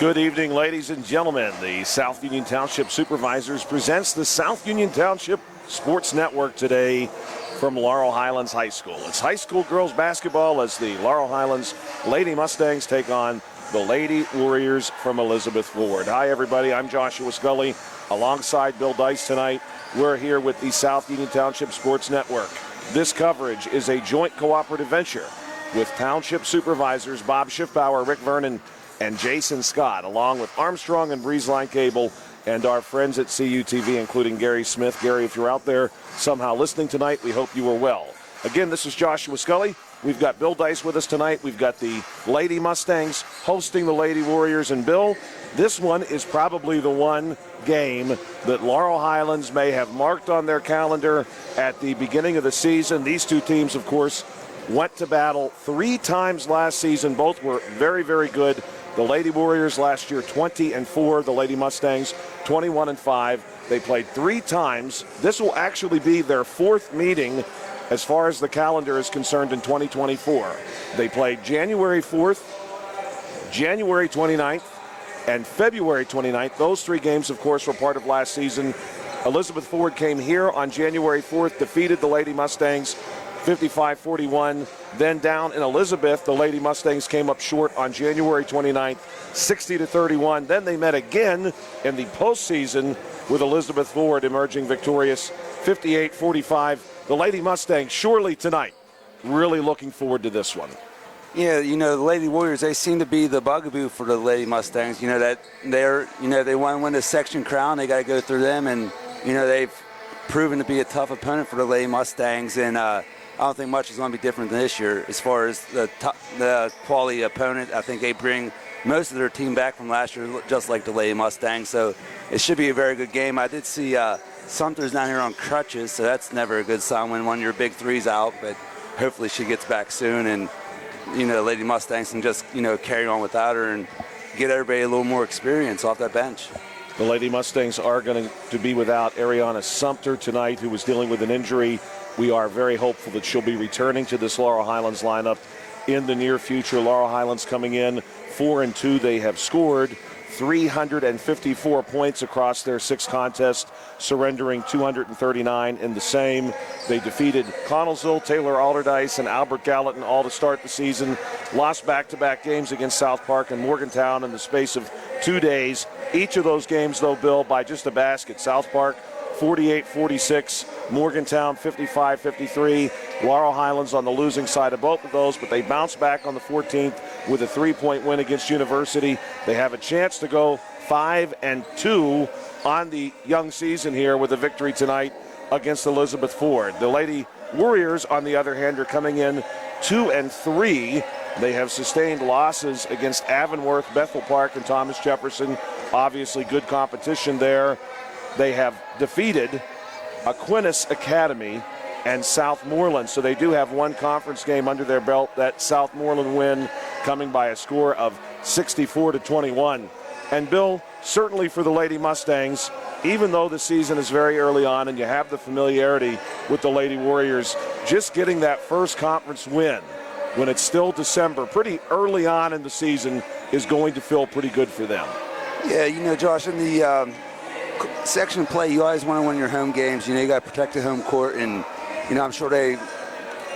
Good evening, ladies and gentlemen. The South Union Township Supervisors presents the South Union Township Sports Network today from Laurel Highlands High School. It's high school girls basketball as the Laurel Highlands Lady Mustangs take on the Lady Warriors from Elizabeth Ford. Hi, everybody. I'm Joshua Scully alongside Bill Dice tonight. We're here with the South Union Township Sports Network. This coverage is a joint cooperative venture with Township Supervisors Bob Schiffbauer, Rick Vernon, and Jason Scott, along with Armstrong and Breezeline Cable and our friends at CUTV, including Gary Smith. Gary, if you're out there somehow listening tonight, we hope you are well. Again, this is Joshua Scully. We've got Bill Dice with us tonight. We've got the Lady Mustangs hosting the Lady Warriors. And Bill, this one is probably the one game that Laurel Highlands may have marked on their calendar at the beginning of the season. These two teams, of course, went to battle 3 times last season. Both were very, very good. The Lady Warriors last year 20-4, the Lady Mustangs 21-5. They played 3 times. This will actually be their 4th meeting as far as the calendar is concerned in 2024. They played January 4th, January 29th, and February 29th. Those 3 games, of course, were part of last season. Elizabeth Ford came here on January 4th, defeated the Lady Mustangs 55-41. Then down in Elizabeth, the Lady Mustangs came up short on January 29th, 60-31. Then they met again in the postseason with Elizabeth Ford emerging victorious 58-45. The Lady Mustangs surely tonight really looking forward to this one. Yeah, the Lady Warriors, they seem to be the bugaboo for the Lady Mustangs. That they want to win the section crown, they got to go through them, and they've proven to be a tough opponent for the Lady Mustangs, and I don't think much is going to be different than this year as far as the quality opponent. I think they bring most of their team back from last year, just like the Lady Mustangs, so it should be a very good game. I did see Sumter's down here on crutches, so that's never a good sign when one of your big three's out, but hopefully she gets back soon, and Lady Mustangs can just carry on without her and get everybody a little more experience off that bench. The Lady Mustangs are going to be without Ariana Sumter tonight, who was dealing with an injury. We are very hopeful that she'll be returning to this Laurel Highlands lineup in the near future. Laurel Highlands coming in 4-2. They have scored 354 points across their 6 contests, surrendering 239 in the same. They defeated Connellsville, Taylor Alderdice, and Albert Gallatin all to start the season. Lost back-to-back games against South Park and Morgantown in the space of 2 days. Each of those games, though, Bill, by just a basket. South Park 48-46, Morgantown 55-53. Laurel Highlands on the losing side of both of those, but they bounced back on the 14th with a 3-point win against University. They have a chance to go 5-2 on the young season here with a victory tonight against Elizabeth Ford. The Lady Warriors, on the other hand, are coming in 2-3. They have sustained losses against Avonworth, Bethel Park, and Thomas Jefferson. Obviously good competition there. They have defeated Aquinas Academy and Southmoreland, so they do have one conference game under their belt. That Southmoreland win coming by a score of 64-21. And Bill, certainly for the Lady Mustangs, even though the season is very early on and you have the familiarity with the Lady Warriors, just getting that first conference win when it's still December, pretty early on in the season, is going to feel pretty good for them. Yeah, Josh, in the section play, you always want to win your home games. You got to protect the home court, and I'm sure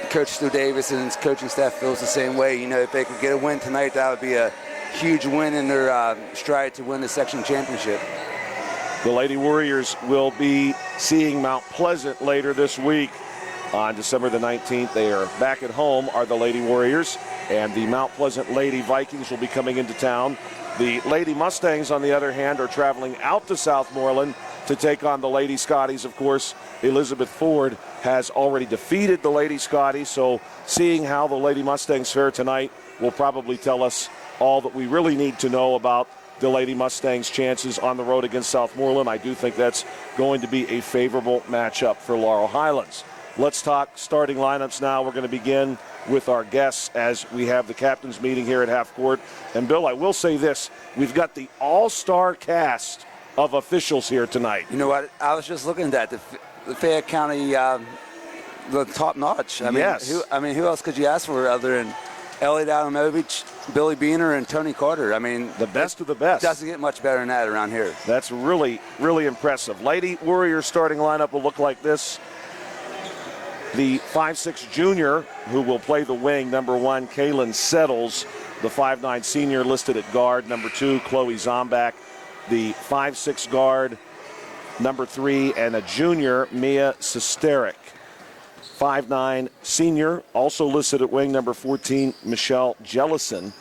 Coach Stu Davis and his coaching staff feels the same way. If they could get a win tonight, that would be a huge win in their stride to win the section championship. The Lady Warriors will be seeing Mount Pleasant later this week on December the 19th. They are back at home, are the Lady Warriors, and the Mount Pleasant Lady Vikings will be coming into town. The Lady Mustangs, on the other hand, are traveling out to Southmoreland to take on the Lady Scotties. Of course, Elizabeth Ford has already defeated the Lady Scotties, so seeing how the Lady Mustangs fare tonight will probably tell us all that we really need to know about the Lady Mustangs' chances on the road against Southmoreland. I do think that's going to be a favorable matchup for Laurel Highlands. Let's talk starting lineups now. We're going to begin with our guests as we have the captain's meeting here at half court. And Bill, I will say this, we've got the all-star cast of officials here tonight. You know what, I was just looking at that. The Fayette County, the top notch. Yes. Who else could you ask for other than Elliot Adamovich, Billy Beaner, and Tony Carter. I mean, The best of the best. Doesn't get much better than that around here. That's really, really impressive. Lady Warriors starting lineup will look like this. The 5'6 junior who will play the wing, number 1, Kaylin Settles. The 5'9 senior listed at guard, number 2, Chloe Zombak. The 5'6 guard, number 3, and a junior, Mia Sesterik. 5'9 senior, also listed at wing, number 14, Michelle Jellison.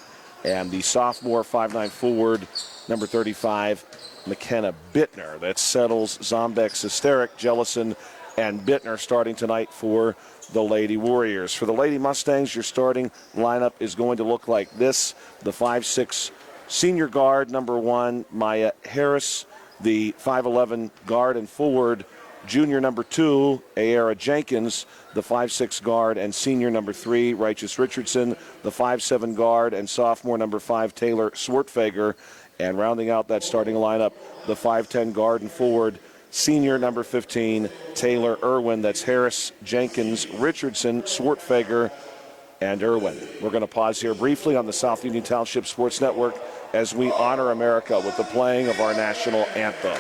And the sophomore 5'9 forward, number 35, McKenna Bittner. That's Settles, Zombek, Sesterik, Jellison, and Bittner starting tonight for the Lady Warriors. For the Lady Mustangs, your starting lineup is going to look like this. The 5'6 senior guard, number 1, Maya Harris. The 5'11 guard and forward, junior number 2, Ayara Jenkins. The 5'6 guard and senior number 3, Righteous Richardson. The 5'7 guard and sophomore number 5, Taylor Swartfager. And rounding out that starting lineup, the 5'10 guard and forward, senior number 15, Taylor Irwin. That's Harris, Jenkins, Richardson, Swartfager, and Irwin. We're going to pause here briefly on the South Union Township Sports Network as we honor America with the playing of our national anthem.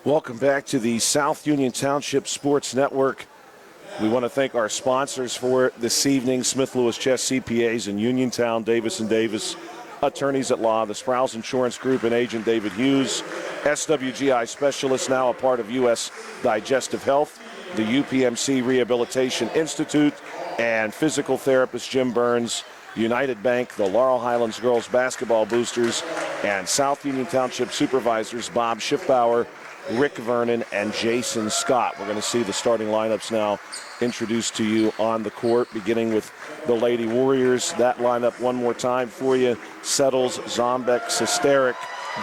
Welcome back to the South Union Township Sports Network. We want to thank our sponsors for this evening, Smith Lewis Chess CPAs in Uniontown, Davis & Davis, attorneys at law, the Sprouse Insurance Group and agent David Hughes, SWGI Specialist, now a part of U.S. Digestive Health, the UPMC Rehabilitation Institute, and physical therapist Jim Burns, United Bank, the Laurel Highlands Girls Basketball Boosters, and South Union Township Supervisors Bob Schiffbauer, Rick Vernon, and Jason Scott. We're going to see the starting lineups now introduced to you on the court, beginning with the Lady Warriors. That lineup one more time for you. Settles, Zombek, Sesterik,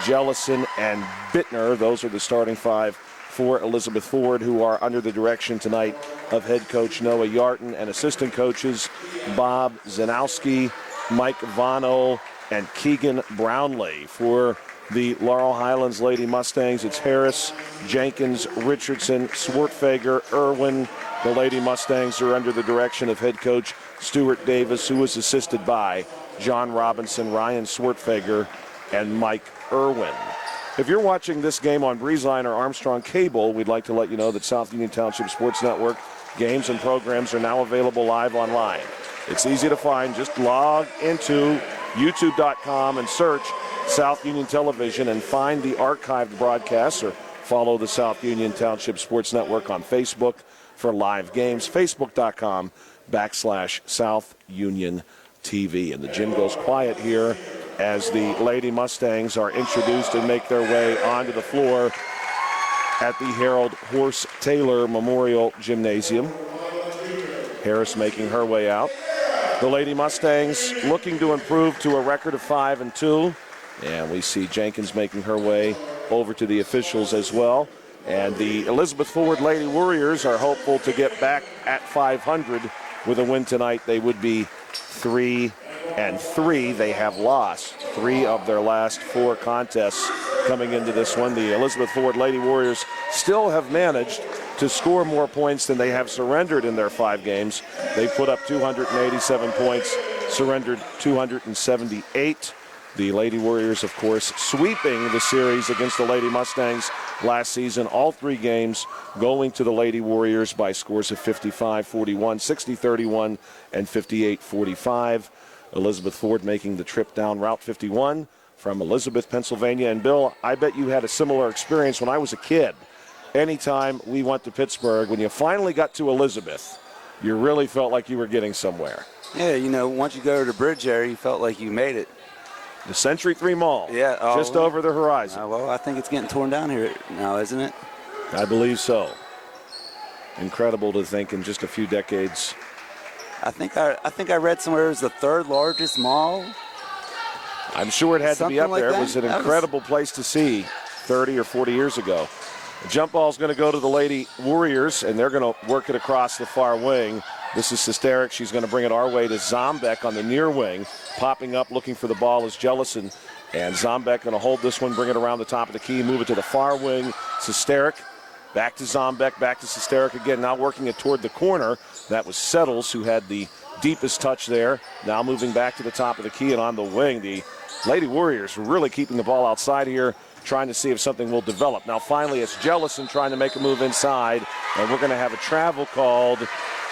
Jellison, and Bittner. Those are the starting five for Elizabeth Ford, who are under the direction tonight of head coach Noah Yarton and assistant coaches Bob Zanowski, Mike Vano, and Keegan Brownlee. For the Laurel Highlands Lady Mustangs, it's Harris, Jenkins, Richardson, Swartfager, Irwin. The Lady Mustangs are under the direction of head coach Stuart Davis, who is assisted by John Robinson, Ryan Swartfager, and Mike Irwin. If you're watching this game on Breezeline or Armstrong Cable, we'd like to let you know that South Union Township Sports Network games and programs are now available live online. It's easy to find. Just log into youtube.com and search South Union Television and find the archived broadcasts, or follow the South Union Township Sports Network on Facebook for live games, facebook.com/South Union TV. And the gym goes quiet here as the Lady Mustangs are introduced and make their way onto the floor at the Harold Horse Taylor Memorial Gymnasium. Harris making her way out. The Lady Mustangs looking to improve to a record of 5-2. And we see Jenkins making her way over to the officials as well. And the Elizabeth Forward Lady Warriors are hopeful to get back at 500 with a win tonight. They would be 3-3. They have lost 3 of their last 4 contests coming into this one. The Elizabeth Forward Lady Warriors still have managed to score more points than they have surrendered in their 5 games. They put up 287 points, surrendered 278. The Lady Warriors, of course, sweeping the series against the Lady Mustangs last season. All 3 games going to the Lady Warriors by scores of 55-41, 60-31, and 58-45. Elizabeth Ford making the trip down Route 51 from Elizabeth, Pennsylvania. And Bill, I bet you had a similar experience when I was a kid. Anytime we went to Pittsburgh, when you finally got to Elizabeth, you really felt like you were getting somewhere. Yeah, you know, once you go to the bridge area, you felt like you made it. The Century 3 Mall, yeah, just over the horizon. Well, I think it's getting torn down here now, isn't it? I believe so. Incredible to think in just a few decades. I think I read somewhere it was the 3rd largest mall. I'm sure it had to be up Something like there. that. It was an incredible place to see 30 or 40 years ago. The jump ball is going to go to the Lady Warriors, and they're going to work it across the far wing. This is Sesteric. She's going to bring it our way to Zombeck on the near wing. Popping up, looking for the ball is Jellison. And Zombeck going to hold this one, bring it around the top of the key, move it to the far wing. Sesteric, back to Zombeck, back to Sesteric again. Now working it toward the corner. That was Settles who had the deepest touch there. Now moving back to the top of the key and on the wing. The Lady Warriors really keeping the ball outside here, trying to see if something will develop. Now finally it's Jellison trying to make a move inside, and we're going to have a travel called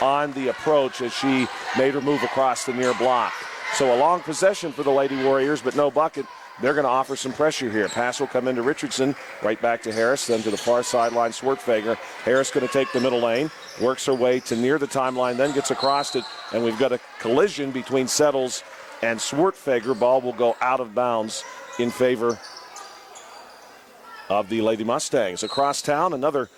on the approach as she made her move across the near block. So a long possession for the Lady Warriors, but no bucket. They're going to offer some pressure here. Pass will come into Richardson, right back to Harris, then to the far sideline, Swartfager. Harris going to take the middle lane, works her way to near the timeline, then gets across it, and we've got a collision between Settles and Swartfager. Ball will go out of bounds in favor of the Lady Mustangs. Across town, another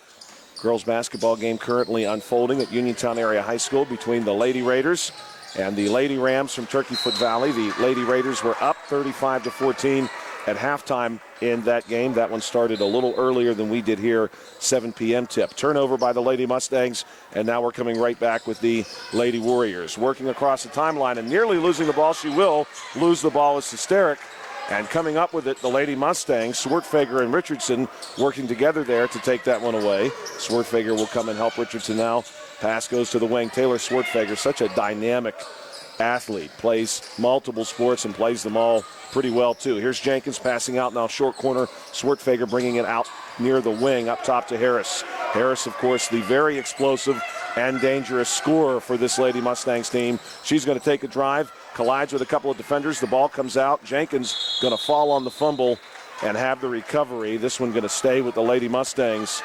girls basketball game currently unfolding at Uniontown Area High School between the Lady Raiders and the Lady Rams from Turkey Foot Valley. The Lady Raiders were up 35-14 at halftime in that game. That one started a little earlier than we did here, 7 p.m. tip. Turnover by the Lady Mustangs, and now we're coming right back with the Lady Warriors. Working across the timeline and nearly losing the ball. She will lose the ball as Sesteric. And coming up with it, the Lady Mustangs, Swartfager and Richardson working together there to take that one away. Swartfager will come and help Richardson now. Pass goes to the wing. Taylor Swartfager, such a dynamic athlete, plays multiple sports and plays them all pretty well too. Here's Jenkins passing out now, short corner. Swartfager bringing it out near the wing, up top to Harris. Harris, of course, the very explosive and dangerous scorer for this Lady Mustangs team. She's going to take a drive, collides with a couple of defenders. The ball comes out. Jenkins going to fall on the fumble and have the recovery. This one going to stay with the Lady Mustangs.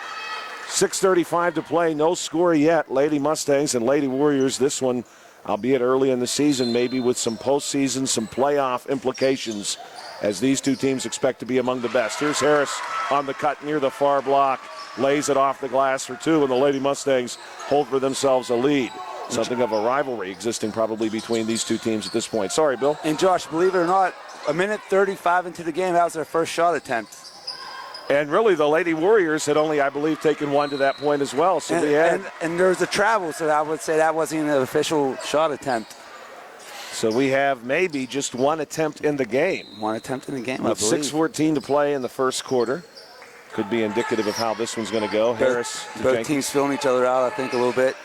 6:35 to play, no score yet. Lady Mustangs and Lady Warriors. This one, albeit early in the season, maybe with some postseason, some playoff implications, as these two teams expect to be among the best. Here's Harris on the cut near the far block. Lays it off the glass for 2, and the Lady Mustangs hold for themselves a lead. Something of a rivalry existing probably between these two teams at this point. Sorry, Bill. And Josh, believe it or not, a minute 35 into the game, that was their first shot attempt. And really, the Lady Warriors had only, I believe, taken one to that point as well. So and there was a travel, so I would say that wasn't even an official shot attempt. So we have maybe just one attempt in the game. One attempt in the game, with 6:14 to play in the first quarter. Could be indicative of how this one's going to go. Harris to both Jenkins. teams filling each other out, I think, a little bit.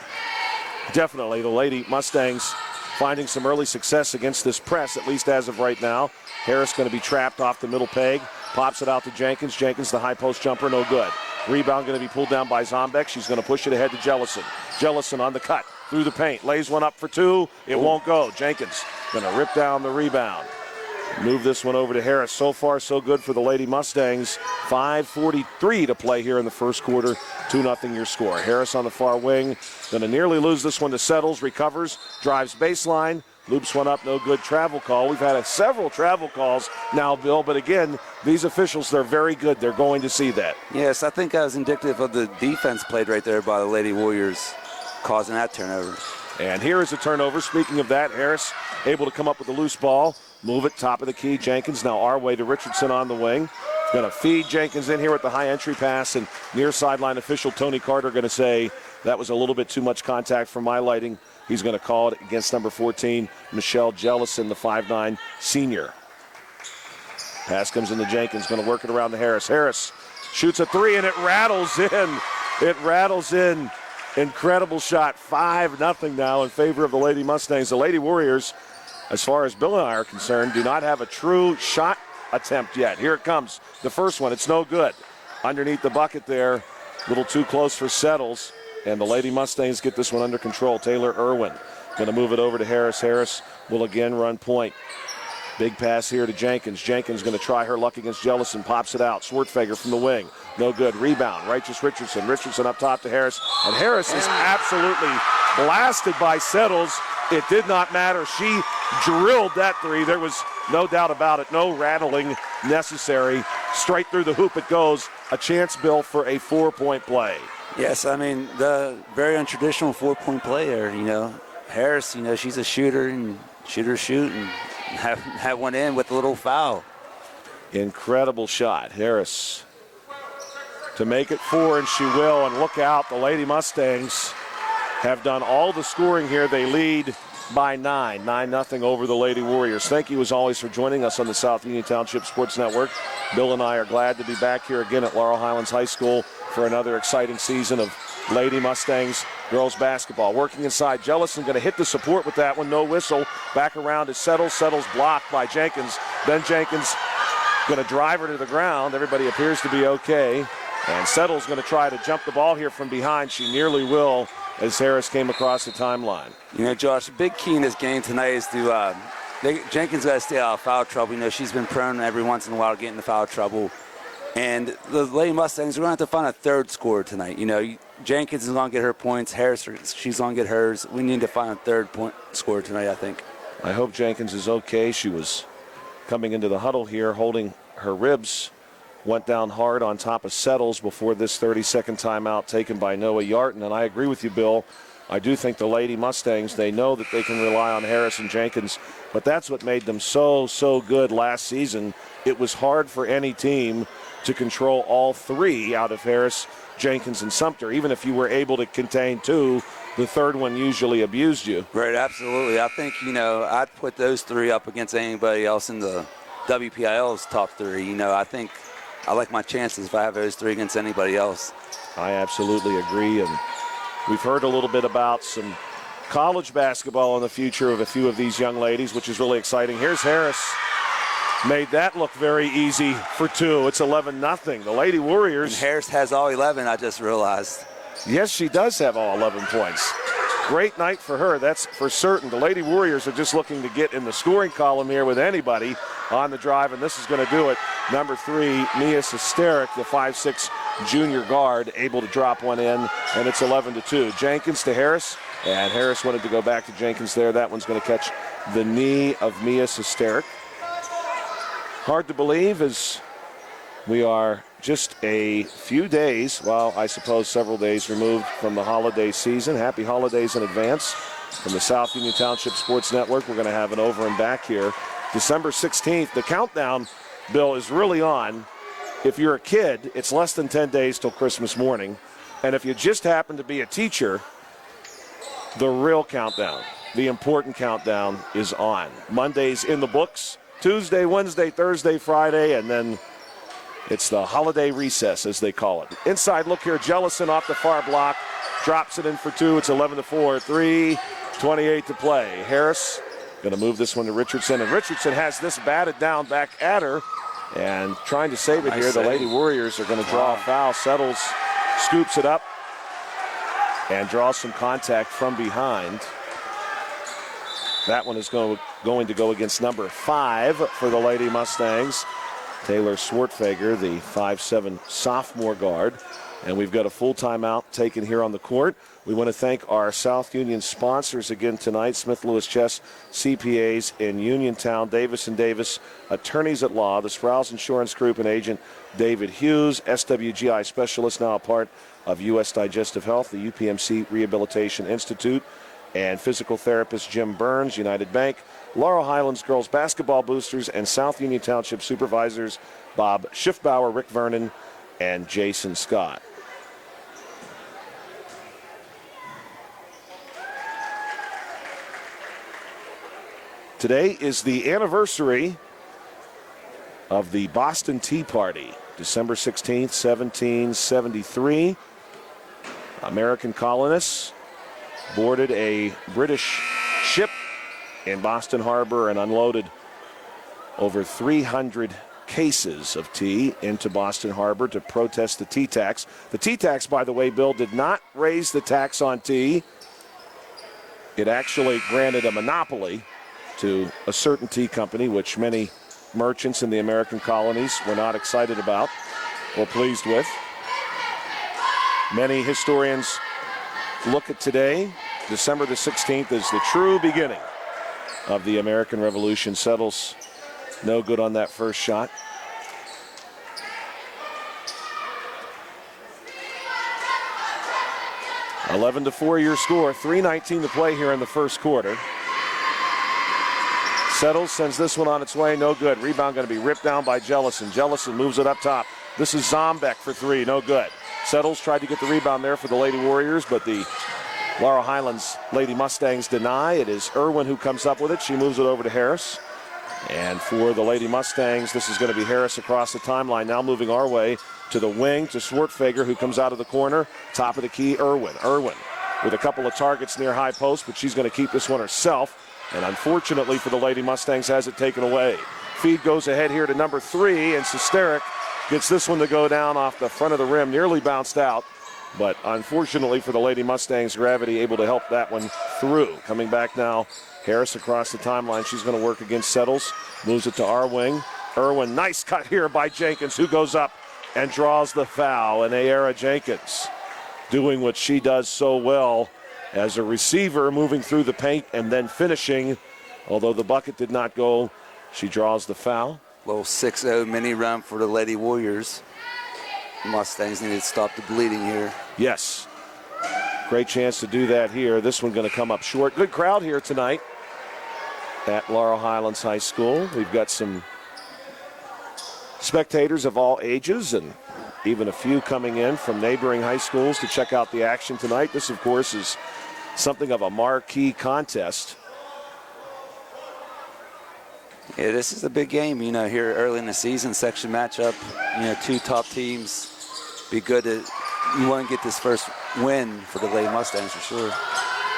Definitely. The Lady Mustangs finding some early success against this press, at least as of right now. Harris going to be trapped off the middle peg. Pops it out to Jenkins. Jenkins, the high post jumper, no good. Rebound going to be pulled down by Zombeck. She's going to push it ahead to Jellison. Jellison on the cut, through the paint. Lays one up for 2. It won't go. Jenkins going to rip down the rebound. Move this one over to Harris. So far, so good for the Lady Mustangs. 5:43 to play here in the first quarter. 2-0 your score. Harris on the far wing. Going to nearly lose this one to Settles. Recovers. Drives baseline. Loops one up. No good. Travel call. We've had several travel calls now, Bill. But again, these officials, they're very good. They're going to see that. Yes, I think that was indicative of the defense played right there by the Lady Warriors, causing that turnover. And here is a turnover. Speaking of that, Harris able to come up with a loose ball. Move it, top of the key. Jenkins now our way to Richardson on the wing. Going to feed Jenkins in here with the high entry pass, and near sideline official Tony Carter going to say that was a little bit too much contact for my lighting. He's going to call it against number 14, Michelle Jellison, the 5'9 senior. Pass comes into Jenkins, going to work it around to Harris. Harris shoots a three, and it rattles in. It rattles in. Incredible shot. 5-0 now in favor of the Lady Mustangs. The Lady Warriors, as far as Bill and I are concerned, do not have a true shot attempt yet. Here it comes. The first one. It's no good. Underneath the bucket there. A little too close for Settles. And the Lady Mustangs get this one under control. Taylor Irwin going to move it over to Harris. Harris will again run point. Big pass here to Jenkins. Jenkins going to try her luck against Jellison. Pops it out. Swartfager from the wing. No good. Rebound. Righteous Richardson. Richardson up top to Harris. And Harris is absolutely blasted by Settles. It did not matter. She drilled that three. There was no doubt about it. No rattling necessary. Straight through the hoop it goes. A chance, Bill, for a 4-point play. Yes, I mean, the very untraditional 4-point play there, Harris, she's a shooter and shoot, and have one in with a little foul. Incredible shot. Harris to make it 4, and she will. And look out, the Lady Mustangs have done all the scoring here. They lead by 9-0 over the Lady Warriors. Thank you as always for joining us on the South Union Township Sports Network. Bill and I are glad to be back here again at Laurel Highlands High School for another exciting season of Lady Mustangs girls basketball. Working inside, Jellison going to hit the support with that one. No whistle. Back around to Settles. Settles blocked by Jenkins. Then Jenkins going to drive her to the ground. Everybody appears to be okay. And Settles going to try to jump the ball here from behind. She nearly will as Harris came across the timeline. Josh, the big key in this game tonight is to Jenkins got to stay out of foul trouble. She's been prone every once in a while to get into foul trouble. And the Lady Mustangs, we're going to have to find a third scorer tonight. Jenkins is going to get her points. Harris, she's going to get hers. We need to find a third point scorer tonight, I think. I hope Jenkins is okay. She was coming into the huddle here, holding her ribs. Went down hard on top of Settles before this 30-second timeout taken by Noah Yarton. And I agree with you, Bill. I do think the Lady Mustangs, they know that they can rely on Harris and Jenkins, but that's what made them so good last season. It was hard for any team to control all three out of Harris, Jenkins, and Sumter. Even if you were able to contain two, the third one usually abused you. Right, absolutely. I think, I'd put those three up against anybody else in the WPIAL's top three. I think I like my chances if I have those three against anybody else. I absolutely agree, and we've heard a little bit about some college basketball in the future of a few of these young ladies, which is really exciting. Here's Harris. Made that look very easy for two. It's 11-0. The Lady Warriors. And Harris has all 11, I just realized. Yes, she does have all 11 points. Great night for her, that's for certain. The Lady Warriors are just looking to get in the scoring column here with anybody on the drive, and this is going to do it. Number 3, Mia Sesteric, the 5'6" junior guard, able to drop one in, and it's 11-2. Jenkins to Harris, and Harris wanted to go back to Jenkins there. That one's going to catch the knee of Mia Sesteric. Hard to believe as we are just a few days, well, I suppose several days removed from the holiday season. Happy holidays in advance from the South Union Township Sports Network. We're going to have an over and back here. December 16th, the countdown, Bill, is really on. If you're a kid, it's less than 10 days till Christmas morning. And if you just happen to be a teacher, the real countdown, the important countdown is on. Monday's in the books. Tuesday, Wednesday, Thursday, Friday, and then it's the holiday recess, as they call it. Inside look here, Jellison off the far block, drops it in for two. It's 11-4, 3:28 to play. Harris going to move this one to Richardson, and Richardson has this batted down back at her, and trying to save it here. The Lady Warriors are going to draw a foul. Settles, scoops it up, and draws some contact from behind. That one is going to go against number 5 for the Lady Mustangs, Taylor Swartfager, the 5'7" sophomore guard. And we've got a full timeout taken here on the court. We want to thank our South Union sponsors again tonight, Smith Lewis Chess, CPAs in Uniontown, Davis & Davis, attorneys at law, the Sprouse Insurance Group and agent David Hughes, SWGI specialist, now a part of U.S. Digestive Health, the UPMC Rehabilitation Institute, and physical therapist Jim Burns, United Bank, Laurel Highlands girls basketball boosters, and South Union Township supervisors Bob Schiffbauer, Rick Vernon, and Jason Scott. Today is the anniversary of the Boston Tea Party, December 16th, 1773. American colonists boarded a British ship in Boston Harbor and unloaded over 300 cases of tea into Boston Harbor to protest the tea tax. The tea tax, by the way, Bill, did not raise the tax on tea. It actually granted a monopoly to a certain tea company, which many merchants in the American colonies were not excited about or pleased with. Many historians look at today, December the 16th, as the true beginning of the American Revolution. Settles no good on that first shot. (11-4) your score, 3:19 to play here in the first quarter. Settles sends this one on its way, no good. Rebound going to be ripped down by Jellison. Jellison moves it up top. This is Zombeck for three, no good. Settles tried to get the rebound there for the Lady Warriors, but the Laurel Highlands Lady Mustangs deny. It is Irwin who comes up with it. She moves it over to Harris. And for the Lady Mustangs, this is going to be Harris across the timeline. Now moving our way to the wing to Swartfager, who comes out of the corner. Top of the key, Irwin. Irwin with a couple of targets near high post, but she's going to keep this one herself. And unfortunately for the Lady Mustangs, has it taken away. Feed goes ahead here to number 3, and Sesteric gets this one to go down off the front of the rim, nearly bounced out. But unfortunately for the Lady Mustangs, gravity able to help that one through. Coming back now, Harris across the timeline. She's going to work against Settles. Moves it to our wing. Irwin, nice cut here by Jenkins, who goes up and draws the foul. And Ayera Jenkins doing what she does so well as a receiver, moving through the paint and then finishing. Although the bucket did not go, she draws the foul. Little 6-0 mini run for the Lady Warriors. Mustangs need to stop the bleeding here. Yes. Great chance to do that here. This one going to come up short. Good crowd here tonight at Laurel Highlands High School. We've got some spectators of all ages and even a few coming in from neighboring high schools to check out the action tonight. This, of course, is something of a marquee contest. Yeah, this is a big game, you know, here early in the season, section matchup. You know, two top teams. Be good to, you want to get this first win for the Lady Mustangs for sure.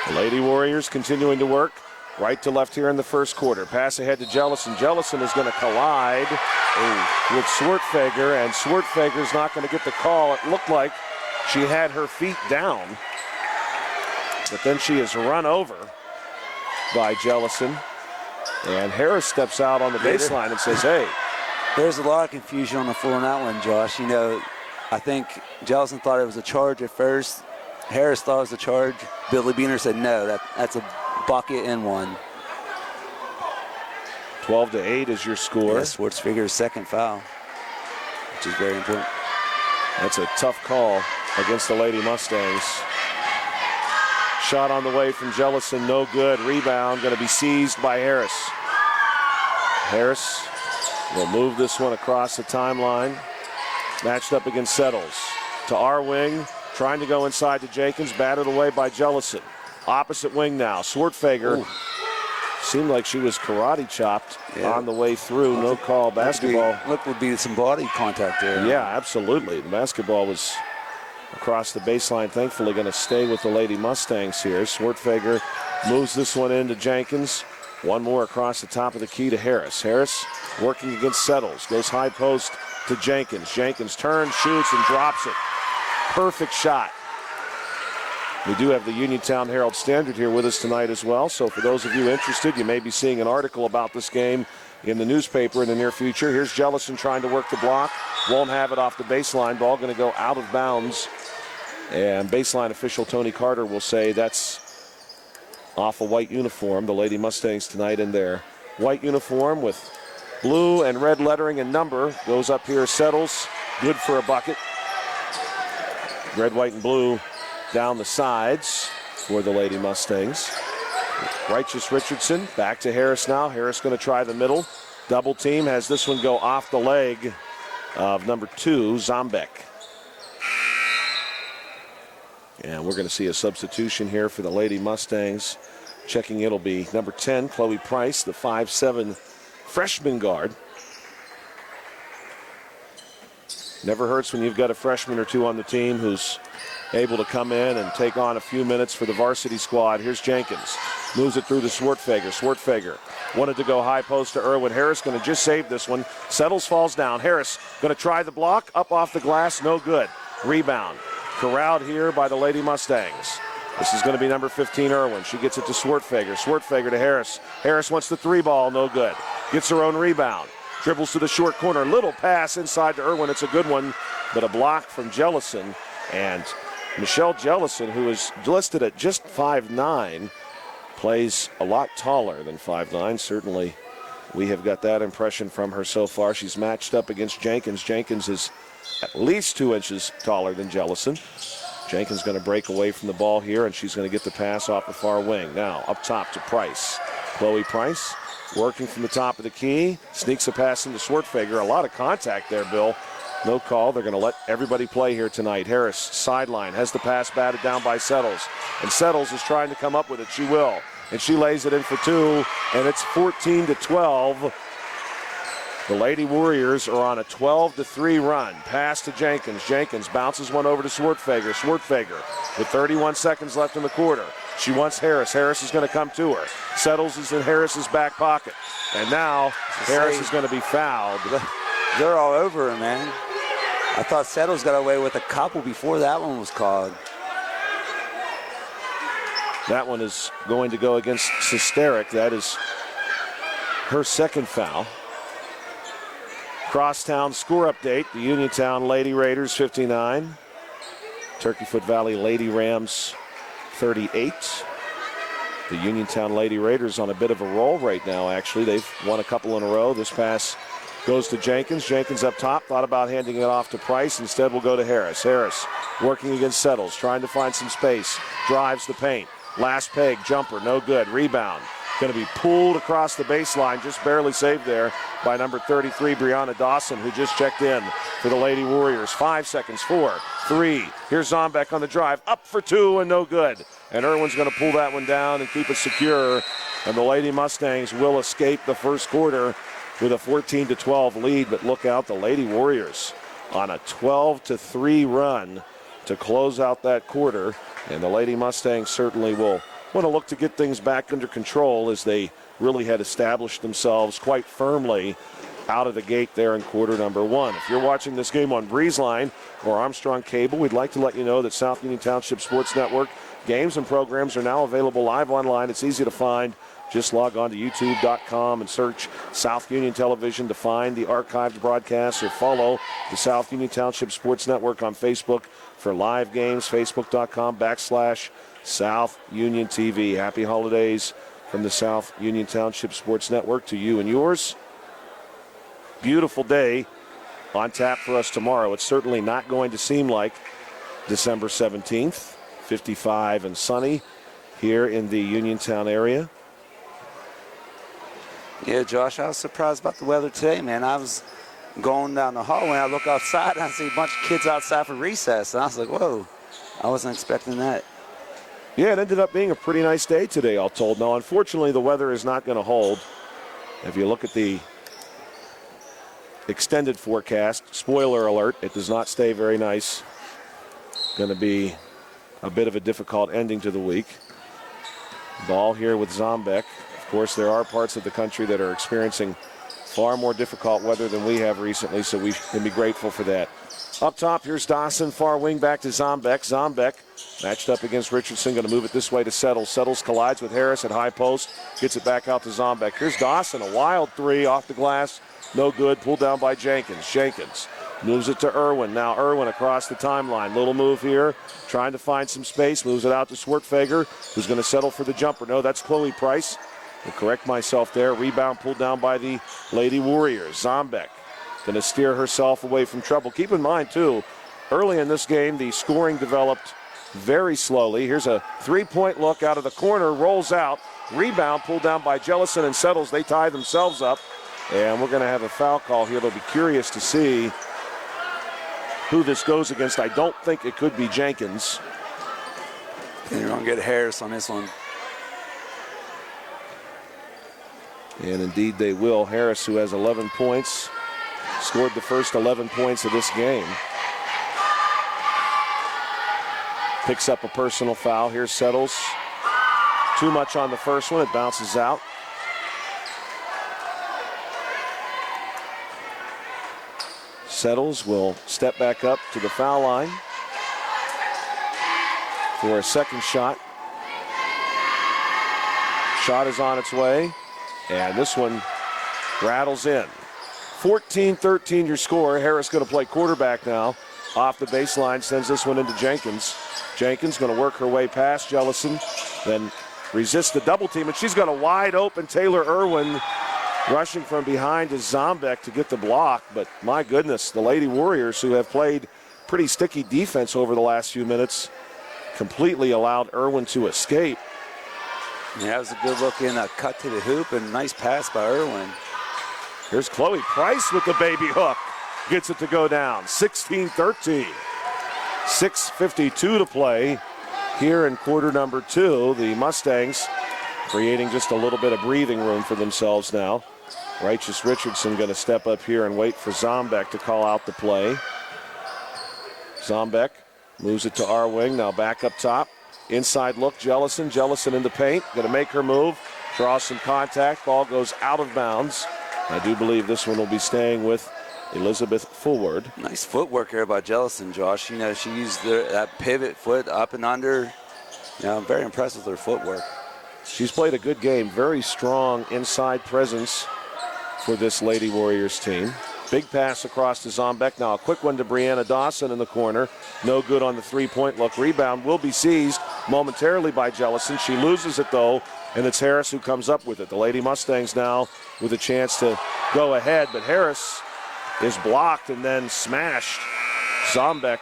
The Lady Warriors continuing to work right to left here in the first quarter. Pass ahead to Jellison. Jellison is going to collide with Swartfager, and Swartfager's not going to get the call. It looked like she had her feet down, but then she is run over by Jellison. And Harris steps out on the baseline and says, hey. There's a lot of confusion on the floor on that one, Josh. You know, I think Jellison thought it was a charge at first. Harris thought it was a charge. Billy Beaner said, no, that's a bucket and one. 12-8 is your score. Yeah, Swartfager's second foul, which is very important. That's a tough call against the Lady Mustangs. Shot on the way from Jellison, no good. Rebound going to be seized by Harris. Harris will move this one across the timeline. Matched up against Settles. To our wing, trying to go inside to Jenkins, batted away by Jellison. Opposite wing now, Swartfager. Seemed like she was karate chopped on the way through. No call, basketball. Would be some body contact there. Yeah, absolutely. The basketball was across the baseline, thankfully going to stay with the Lady Mustangs here. Swartfager moves this one into Jenkins. One more across the top of the key to Harris. Harris working against Settles. Goes high post to Jenkins. Jenkins turns, shoots, and drops it. Perfect shot. We do have the Uniontown Herald Standard here with us tonight as well. So for those of you interested, you may be seeing an article about this game in the newspaper in the near future. Here's Jellison trying to work the block. Won't have it off the baseline. Ball going to go out of bounds. And baseline official Tony Carter will say that's off a white uniform. The Lady Mustangs tonight in their white uniform with blue and red lettering and number. Goes up here, Settles. Good for a bucket. Red, white, and blue down the sides for the Lady Mustangs. Righteous Richardson back to Harris now. Harris going to try the middle. Double team has this one go off the leg of number 2, Zombek. And we're going to see a substitution here for the Lady Mustangs. Checking it'll be number 10, Chloe Price, the 5'7" freshman guard. Never hurts when you've got a freshman or two on the team who's able to come in and take on a few minutes for the varsity squad. Here's Jenkins. Moves it through to Swartfager. Swartfager wanted to go high post to Irwin. Harris going to just save this one. Settles, falls down. Harris going to try the block. Up off the glass. No good. Rebound. Corralled here by the Lady Mustangs. This is going to be number 15, Irwin. She gets it to Swartfager. Swartfager to Harris. Harris wants the 3 ball. No good. Gets her own rebound. Dribbles to the short corner. Little pass inside to Irwin. It's a good one, but a block from Jellison. And Michelle Jellison, who is listed at just 5'9", plays a lot taller than 5'9". Certainly, we have got that impression from her so far. She's matched up against Jenkins. Jenkins is at least 2 inches taller than Jellison. Jenkins going to break away from the ball here, and she's going to get the pass off the far wing. Now, up top to Price. Chloe Price working from the top of the key. Sneaks a pass into Swartfager. A lot of contact there, Bill. No call. They're going to let everybody play here tonight. Harris, sideline, has the pass batted down by Settles. And Settles is trying to come up with it. She will. And she lays it in for 2, and it's 14-12. The Lady Warriors are on a 12-3 run. Pass to Jenkins. Jenkins bounces one over to Swartfager. Swartfager with 31 seconds left in the quarter. She wants Harris. Harris is going to come to her. Settles is in Harris's back pocket. And now Harris is going to be fouled. They're all over her, man. I thought Settles got away with a couple before that one was called. That one is going to go against Sesteric. That is her second foul. Crosstown score update. The Uniontown Lady Raiders 59. Turkeyfoot Valley Lady Rams 38. The Uniontown Lady Raiders on a bit of a roll right now, actually. They've won a couple in a row. This pass goes to Jenkins. Jenkins up top. Thought about handing it off to Price. Instead, will go to Harris. Harris working against Settles, trying to find some space. Drives the paint. Last peg, jumper, no good. Rebound. Going to be pulled across the baseline, just barely saved there by number 33, Brianna Dawson, who just checked in for the Lady Warriors. 5 seconds, 4, 3. Here's Zombek on the drive, up for 2 and no good. And Irwin's going to pull that one down and keep it secure. And the Lady Mustangs will escape the first quarter with a 14-12 lead. But look out, the Lady Warriors on a 12-3 run to close out that quarter. And the Lady Mustangs certainly will want to look to get things back under control, as they really had established themselves quite firmly out of the gate there in quarter number 1. If you're watching this game on BreezeLine or Armstrong Cable, we'd like to let you know that South Union Township Sports Network games and programs are now available live online. It's easy to find. Just log on to youtube.com and search South Union Television to find the archived broadcasts, or follow the South Union Township Sports Network on Facebook for live games, facebook.com/South Union TV. Happy holidays from the South Union Township Sports Network to you and yours. Beautiful day on tap for us tomorrow. It's certainly not going to seem like December 17th, 55 and sunny here in the Uniontown area. Yeah, Josh, I was surprised about the weather today, man. I was going down the hallway, I look outside, and I see a bunch of kids outside for recess, and I was like, whoa, I wasn't expecting that. Yeah, it ended up being a pretty nice day today, all told. Now, unfortunately, the weather is not going to hold. If you look at the extended forecast, spoiler alert, it does not stay very nice. Going to be a bit of a difficult ending to the week. Ball here with Zombek. Of course, there are parts of the country that are experiencing far more difficult weather than we have recently, so we can be grateful for that. Up top, here's Dawson, far wing back to Zombek. Zombek matched up against Richardson, going to move it this way to Settles. Settles collides with Harris at high post, gets it back out to Zombek. Here's Dawson, a wild 3 off the glass, no good, pulled down by Jenkins. Jenkins moves it to Irwin. Now Irwin across the timeline. Little move here, trying to find some space, moves it out to Swartfager, who's going to settle for the jumper. No, that's Chloe Price. I'll correct myself there. Rebound pulled down by the Lady Warriors. Zombek going to steer herself away from trouble. Keep in mind, too, early in this game, the scoring developed very slowly. Here's a three-point look out of the corner, rolls out. Rebound pulled down by Jellison and settles. They tie themselves up. And we're going to have a foul call here. They'll be curious to see who this goes against. I don't think it could be Jenkins. And you're going to get Harris on this one. And indeed they will. Harris, who has 11 points, scored the first 11 points of this game. Picks up a personal foul. Here settles. Too much on the first one. It bounces out. Settles will step back up to the foul line for a second shot. Shot is on its way, and this one rattles in. 14-13 your score. Harris going to play quarterback now. Off the baseline, sends this one into Jenkins. Jenkins going to work her way past Jellison, then resists the double team, and she's got a wide open Taylor Irwin rushing from behind to Zombek to get the block. But my goodness, the Lady Warriors, who have played pretty sticky defense over the last few minutes, completely allowed Irwin to escape. Yeah, that was a good looking cut to the hoop and nice pass by Irwin. Here's Chloe Price with the baby hook. Gets it to go down. 16-13. 6:52 to play here in quarter number 2. The Mustangs creating just a little bit of breathing room for themselves now. Righteous Richardson going to step up here and wait for Zombek to call out the play. Zombek moves it to our wing. Now back up top. Inside look, Jellison. Jellison in the paint. Going to make her move. Draws some contact. Ball goes out of bounds. I do believe this one will be staying with Elizabeth Fullward. Nice footwork here by Jellison, Josh. You know, she used that pivot foot up and under. You know, I'm very impressed with her footwork. She's played a good game. Very strong inside presence for this Lady Warriors team. Big pass across to Zombek. Now a quick one to Brianna Dawson in the corner. No good on the three-point look. Rebound will be seized momentarily by Jellison. She loses it, though, and it's Harris who comes up with it. The Lady Mustangs now with a chance to go ahead, but Harris is blocked and then smashed. Zombek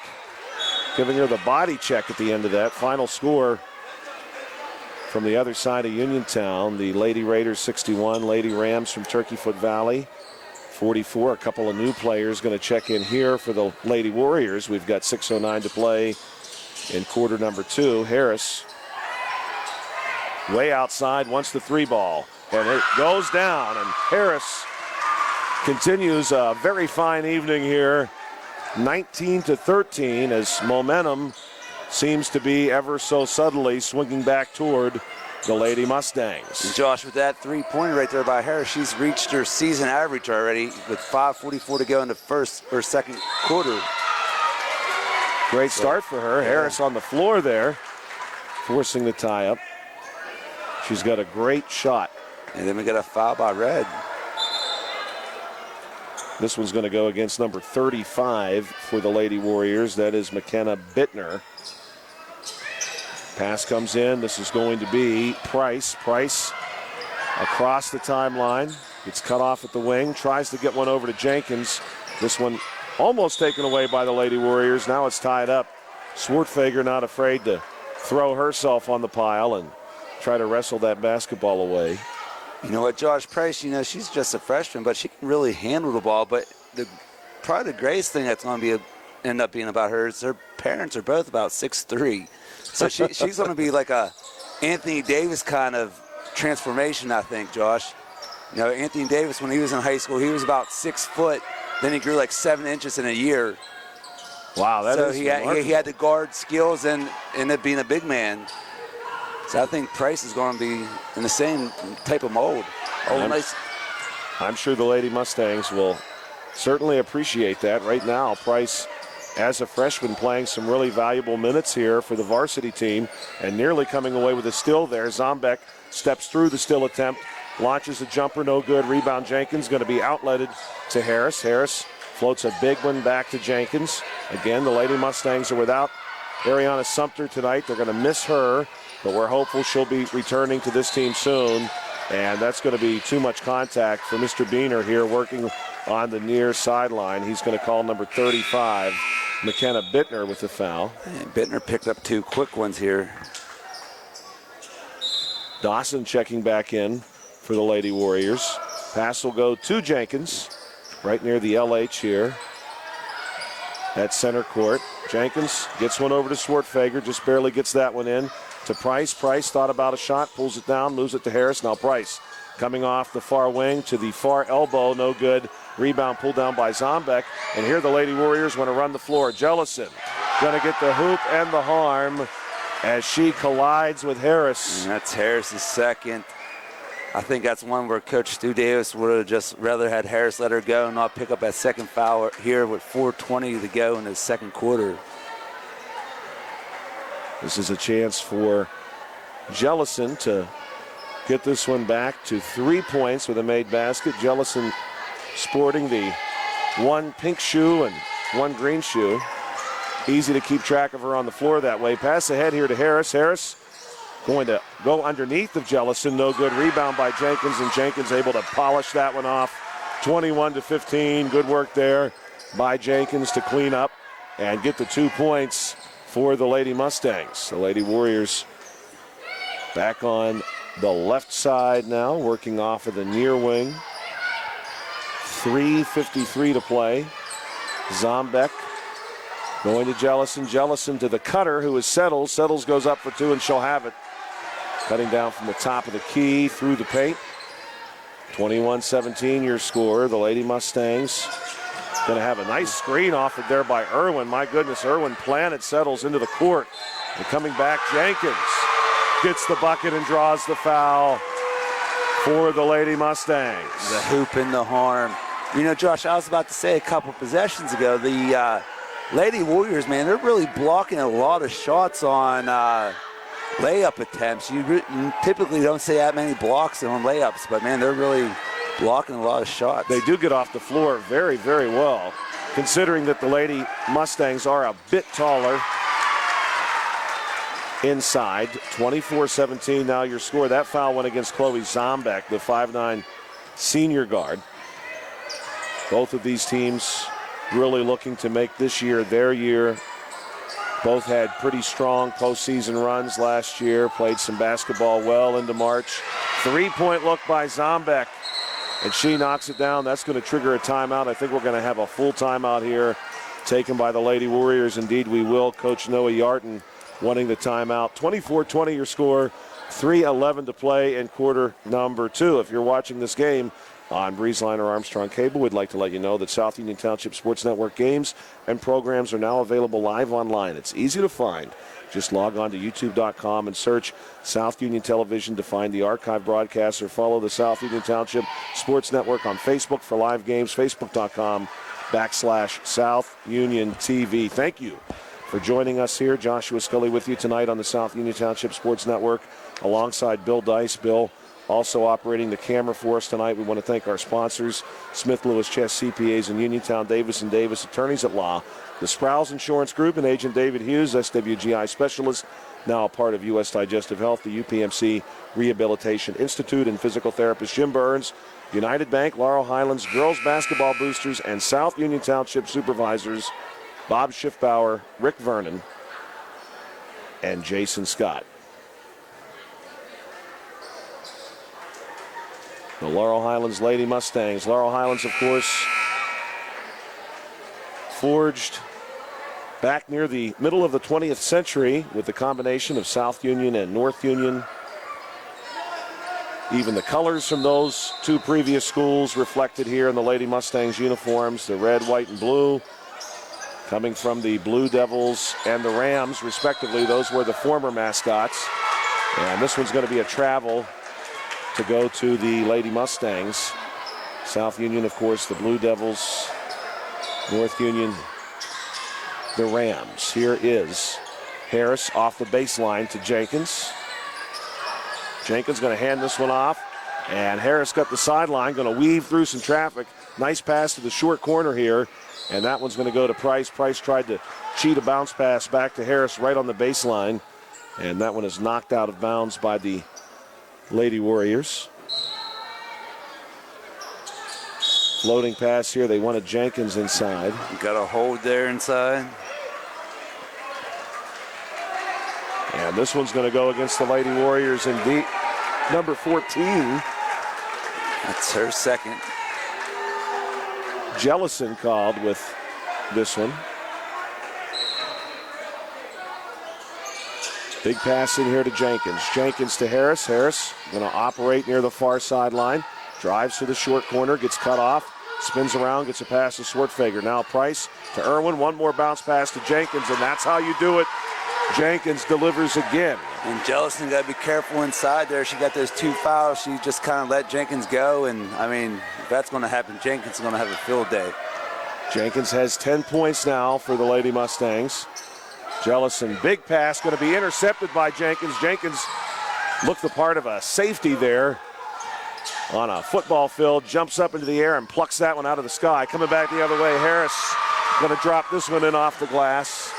giving her the body check at the end of that. Final score from the other side of Uniontown, the Lady Raiders 61, Lady Rams from Turkey Foot Valley 44. A couple of new players going to check in here for the Lady Warriors. We've got 6:09 to play in quarter number 2. Harris way outside, wants the three ball, and it goes down, and Harris continues a very fine evening here. 19-13 as momentum seems to be ever so subtly swinging back toward the Lady Mustangs. And Josh, with that three-pointer right there by Harris, she's reached her season average already with 5:44 to go in the first or second quarter. Great start for her. Yeah. Harris on the floor there, forcing the tie-up. She's got a great shot. And then we got a foul by Red. This one's going to go against number 35 for the Lady Warriors. That is McKenna Bittner. Pass comes in. This is going to be Price. Price across the timeline. Gets cut off at the wing. Tries to get one over to Jenkins. This one almost taken away by the Lady Warriors. Now it's tied up. Swartfager not afraid to throw herself on the pile and try to wrestle that basketball away. You know what, Josh Price, you know, she's just a freshman, but she can really handle the ball. But probably the greatest thing that's going to end up being about her is her parents are both about 6'3". So she's going to be like a Anthony Davis kind of transformation, I think, Josh. You know, Anthony Davis, when he was in high school, he was about 6 foot. Then he grew like 7 inches in a year. Wow, that so is he had the guard skills and ended up being a big man. So I think Price is going to be in the same type of mold. I'm sure the Lady Mustangs will certainly appreciate that. Right now, Price, as a freshman, playing some really valuable minutes here for the varsity team and nearly coming away with a steal there. Zombek steps through the steal attempt, launches a jumper, no good. Rebound Jenkins going to be outletted to Harris. Harris floats a big one back to Jenkins. Again, the Lady Mustangs are without Ariana Sumter tonight. They're going to miss her, but we're hopeful she'll be returning to this team soon. And that's going to be too much contact for Mr. Beener here working on the near sideline. He's going to call number 35, McKenna Bittner, with the foul. And Bittner picked up 2 quick ones here. Dawson checking back in for the Lady Warriors. Pass will go to Jenkins, right near the LH here at center court. Jenkins gets one over to Swartfager, just barely gets that one in. To Price. Price thought about a shot, pulls it down, moves it to Harris. Now Price coming off the far wing to the far elbow, no good. Rebound pulled down by Zombeck. And here the Lady Warriors want to run the floor. Jellison going to get the hoop and the harm as she collides with Harris. And that's Harris's second. I think that's one where Coach Stu Davis would have just rather had Harris let her go and not pick up that second foul here with 4:20 to go in the second quarter. This is a chance for Jellison to get this one back to 3 points with a made basket. Jellison sporting the one pink shoe and one green shoe. Easy to keep track of her on the floor that way. Pass ahead here to Harris. Harris going to go underneath of Jellison. No good. Rebound by Jenkins, and Jenkins able to polish that one off. 21-15. Good work there by Jenkins to clean up and get the 2 points for the Lady Mustangs. The Lady Warriors back on the left side now, working off of the near wing. 3:53 to play. Zombeck going to Jellison. Jellison to the cutter, who is Settles. Settles goes up for two, and she'll have it. Cutting down from the top of the key through the paint. 21-17 your score. The Lady Mustangs going to have a nice screen offered there by Irwin. My goodness, Irwin planted Settles into the court. And coming back, Jenkins gets the bucket and draws the foul for the Lady Mustangs. The hoop and the harm. You know, Josh, I was about to say a couple possessions ago, the Lady Warriors, man, they're really blocking a lot of shots on layup attempts. You typically don't see that many blocks on layups, but, man, they're really blocking a lot of shots. They do get off the floor very, very well, considering that the Lady Mustangs are a bit taller inside. 24-17 now your score. That foul went against Chloe Zombeck, the 5'9" senior guard. Both of these teams really looking to make this year their year. Both had pretty strong postseason runs last year, played some basketball well into March. 3-point look by Zombeck, and she knocks it down. That's going to trigger a timeout. I think we're going to have a full timeout here taken by the Lady Warriors. Indeed, we will. Coach Noah Yarton wanting the timeout. 24-20 your score, 3:11 to play in quarter number 2. If you're watching this game on Breezeline or Armstrong Cable, we'd like to let you know that South Union Township Sports Network games and programs are now available live online. It's easy to find. Just log on to youtube.com and search South Union Television to find the archive broadcasts, or follow the South Union Township Sports Network on Facebook for live games, facebook.com/South Union TV. Thank you for joining us here. Joshua Scully with you tonight on the South Union Township Sports Network alongside Bill Dice. Bill also operating the camera for us tonight. We want to thank our sponsors, Smith Lewis Chess CPAs in Uniontown, Davis & Davis Attorneys at Law, the Sprouse Insurance Group and Agent David Hughes, SWGI Specialist, now a part of U.S. Digestive Health, the UPMC Rehabilitation Institute, and physical therapist Jim Burns, United Bank, Laurel Highlands, girls basketball boosters, and South Union Township supervisors Bob Schiffbauer, Rick Vernon, and Jason Scott. The Laurel Highlands Lady Mustangs. Laurel Highlands, of course, forged back near the middle of the 20th century with the combination of South Union and North Union. Even the colors from those two previous schools reflected here in the Lady Mustangs uniforms, the red, white, and blue. Coming from the Blue Devils and the Rams, respectively. Those were the former mascots. And this one's going to be a travel to go to the Lady Mustangs. South Union, of course, the Blue Devils. North Union, the Rams. Here is Harris off the baseline to Jenkins. Jenkins going to hand this one off. And Harris got the sideline, going to weave through some traffic. Nice pass to the short corner here. And that one's going to go to Price. Price tried to cheat a bounce pass back to Harris right on the baseline. And that one is knocked out of bounds by the Lady Warriors. Floating pass here. They wanted Jenkins inside. Got a hold there inside. And this one's going to go against the Lady Warriors indeed. number 14. That's her second. Jellison called with this one. Big pass in here to Jenkins. Jenkins to Harris. Harris going to operate near the far sideline. Drives to the short corner, gets cut off, spins around, gets a pass to Swartfager. Now Price to Irwin. One more bounce pass to Jenkins, and that's how you do it. Jenkins delivers again. And Jellison got to be careful inside there. She got those 2 fouls. She just kind of let Jenkins go. And, I mean, if that's going to happen, Jenkins is going to have a field day. Jenkins has 10 points now for the Lady Mustangs. Jellison, big pass, going to be intercepted by Jenkins. Jenkins looked the part of a safety there on a football field, jumps up into the air and plucks that one out of the sky. Coming back the other way, Harris going to drop this one in off the glass.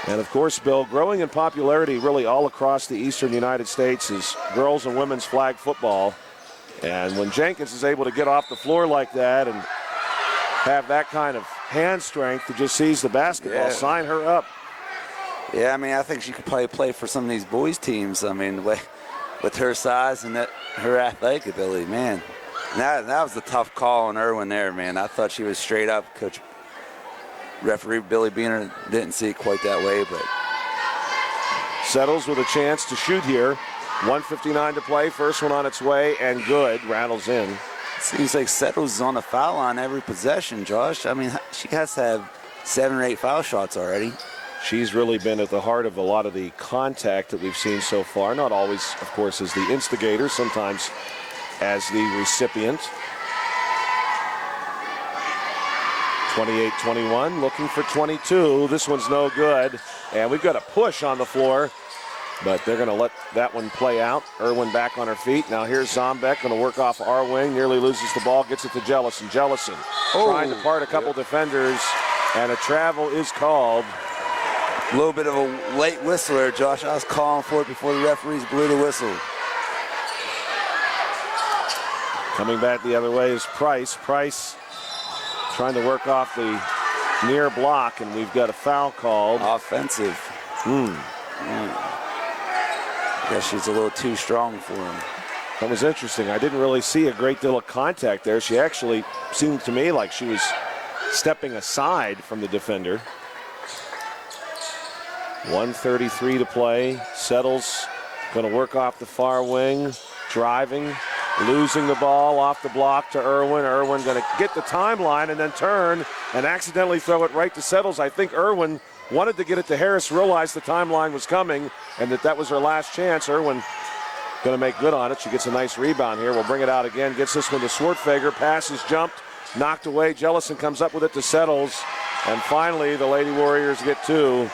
And of course, Bill, growing in popularity really all across the eastern United States is girls and women's flag football. And when Jenkins is able to get off the floor like that and have that kind of hand strength to just seize the basketball, sign her up. Yeah, I mean, I think she could probably play for some of these boys' teams. I mean, with her size and her athletic ability, man. That was a tough call on Irwin there, man. I thought she was straight up. Coach referee Billy Beener didn't see it quite that way, but Settles with a chance to shoot here. 1:59 to play. First one on its way and good. Rattles in. Seems like Settles is on the foul line every possession, Josh. I mean, she has to have 7 or 8 foul shots already. She's really been at the heart of a lot of the contact that we've seen so far. Not always, of course, as the instigator, sometimes as the recipient. 28-21, looking for 22. This one's no good. And we've got a push on the floor, but they're going to let that one play out. Irwin back on her feet. Now here's Zombeck going to work off our wing. Nearly loses the ball, gets it to Jellison. Jellison trying to part a couple defenders, and a travel is called. A little bit of a late whistle there, Josh. I was calling for it before the referees blew the whistle. Coming back the other way is Price. Price trying to work off the near block, and we've got a foul called. Offensive. Yeah, she's a little too strong for him. That was interesting. I didn't really see a great deal of contact there. She actually seemed to me like she was stepping aside from the defender. 1:33 to play. Settles going to work off the far wing, driving, losing the ball off the block to Irwin. Irwin going to get the timeline and then turn and accidentally throw it right to Settles. I think Irwin wanted to get it to Harris, realized the timeline was coming and that was her last chance. Irwin going to make good on it. She gets a nice rebound here. We'll bring it out again. Gets this one to Swartfager. Pass is jumped, knocked away. Jellison comes up with it to Settles. And finally, the Lady Warriors get two.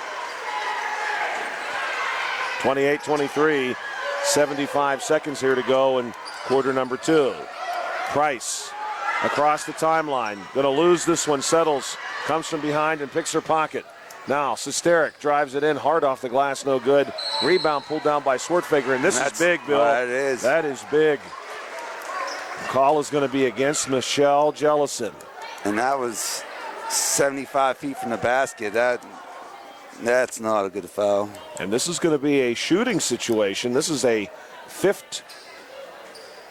28-23, 75 seconds here to go in quarter number 2. Price across the timeline. Going to lose this one. Settles, comes from behind and picks her pocket. Now, Sesteric drives it in, hard off the glass, no good. Rebound pulled down by Swartfager, and this is big, Bill. That is. That is big. The call is going to be against Michelle Jellison. And that was 75 feet from the basket. That's not a good foul. And this is going to be a shooting situation. This is a 5th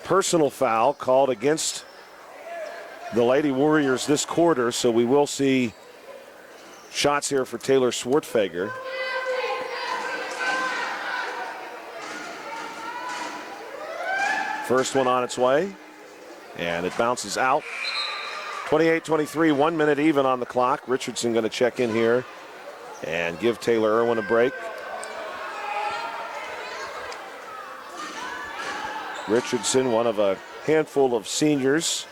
personal foul called against the Lady Warriors this quarter, so we will see shots here for Taylor Swartfager. First one on its way, and it bounces out. 28-23, 1 minute even on the clock. Richardson going to check in here and give Taylor Irwin a break. Richardson, one of a handful of seniors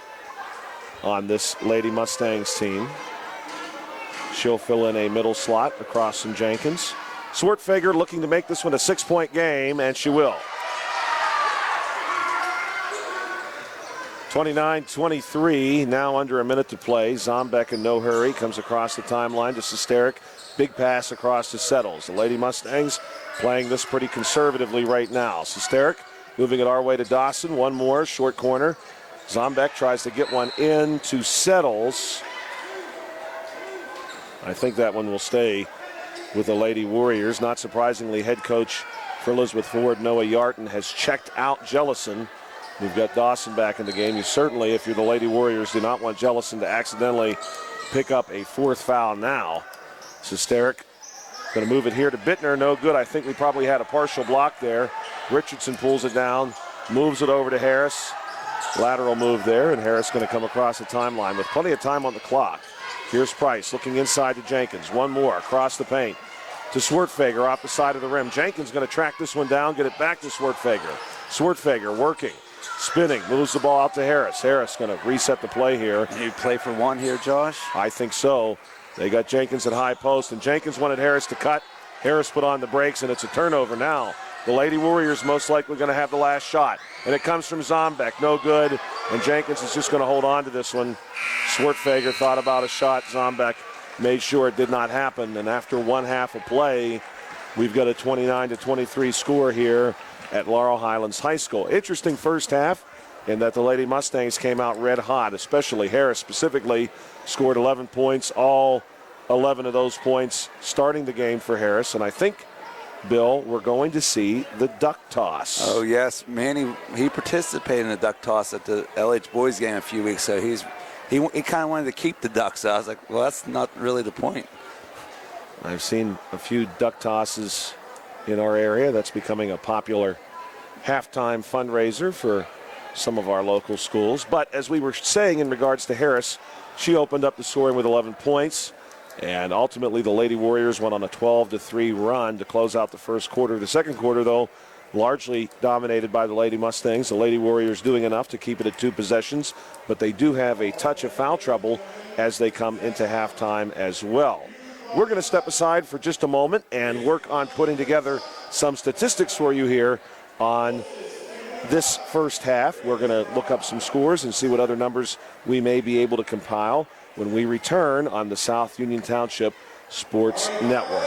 on this Lady Mustangs team. She'll fill in a middle slot across from Jenkins. Swartfager looking to make this one a 6-point game, and she will. 29-23, now under a minute to play. Zombeck in no hurry, comes across the timeline to Sesteric. Big pass across to Settles. The Lady Mustangs playing this pretty conservatively right now. Sesteric moving it our way to Dawson. One more, short corner. Zombeck tries to get one in to Settles. I think that one will stay with the Lady Warriors. Not surprisingly, head coach for Elizabeth Ford. Noah Yarton has checked out Jellison. We've got Dawson back in the game. You certainly, if you're the Lady Warriors, do not want Jellison to accidentally pick up a 4th foul now. Sesteric going to move it here to Bittner. No good. I think we probably had a partial block there. Richardson pulls it down, moves it over to Harris. Lateral move there, and Harris going to come across the timeline with plenty of time on the clock. Here's Price looking inside to Jenkins. One more across the paint to Swertfager off the side of the rim. Jenkins going to track this one down, get it back to Swertfager. Swertfager working, spinning, moves the ball out to Harris. Harris going to reset the play here. You play for one here, Josh? I think so. They got Jenkins at high post, and Jenkins wanted Harris to cut. Harris put on the brakes, and it's a turnover now. The Lady Warriors most likely going to have the last shot. And it comes from Zombeck. No good. And Jenkins is just going to hold on to this one. Swertfager thought about a shot. Zombeck made sure it did not happen. And after 1 half of play, we've got a 29-23 score here at Laurel Highlands High School. Interesting first half in that the Lady Mustangs came out red hot, especially Harris specifically scored 11 points, all 11 of those points starting the game for Harris. And I think, Bill, we're going to see the duck toss. Oh, yes. Manny, he participated in the duck toss at the LH boys game a few weeks, so he kind of wanted to keep the ducks. So I was like, well, that's not really the point. I've seen a few duck tosses in our area. That's becoming a popular halftime fundraiser for some of our local schools. But as we were saying in regards to Harris, she opened up the scoring with 11 points. And ultimately, the Lady Warriors went on a 12-3 run to close out the first quarter. The second quarter, though, largely dominated by the Lady Mustangs. The Lady Warriors doing enough to keep it at 2 possessions, but they do have a touch of foul trouble as they come into halftime as well. We're going to step aside for just a moment and work on putting together some statistics for you here on this first half. We're going to look up some scores and see what other numbers we may be able to compile when we return on the South Union Township Sports Network.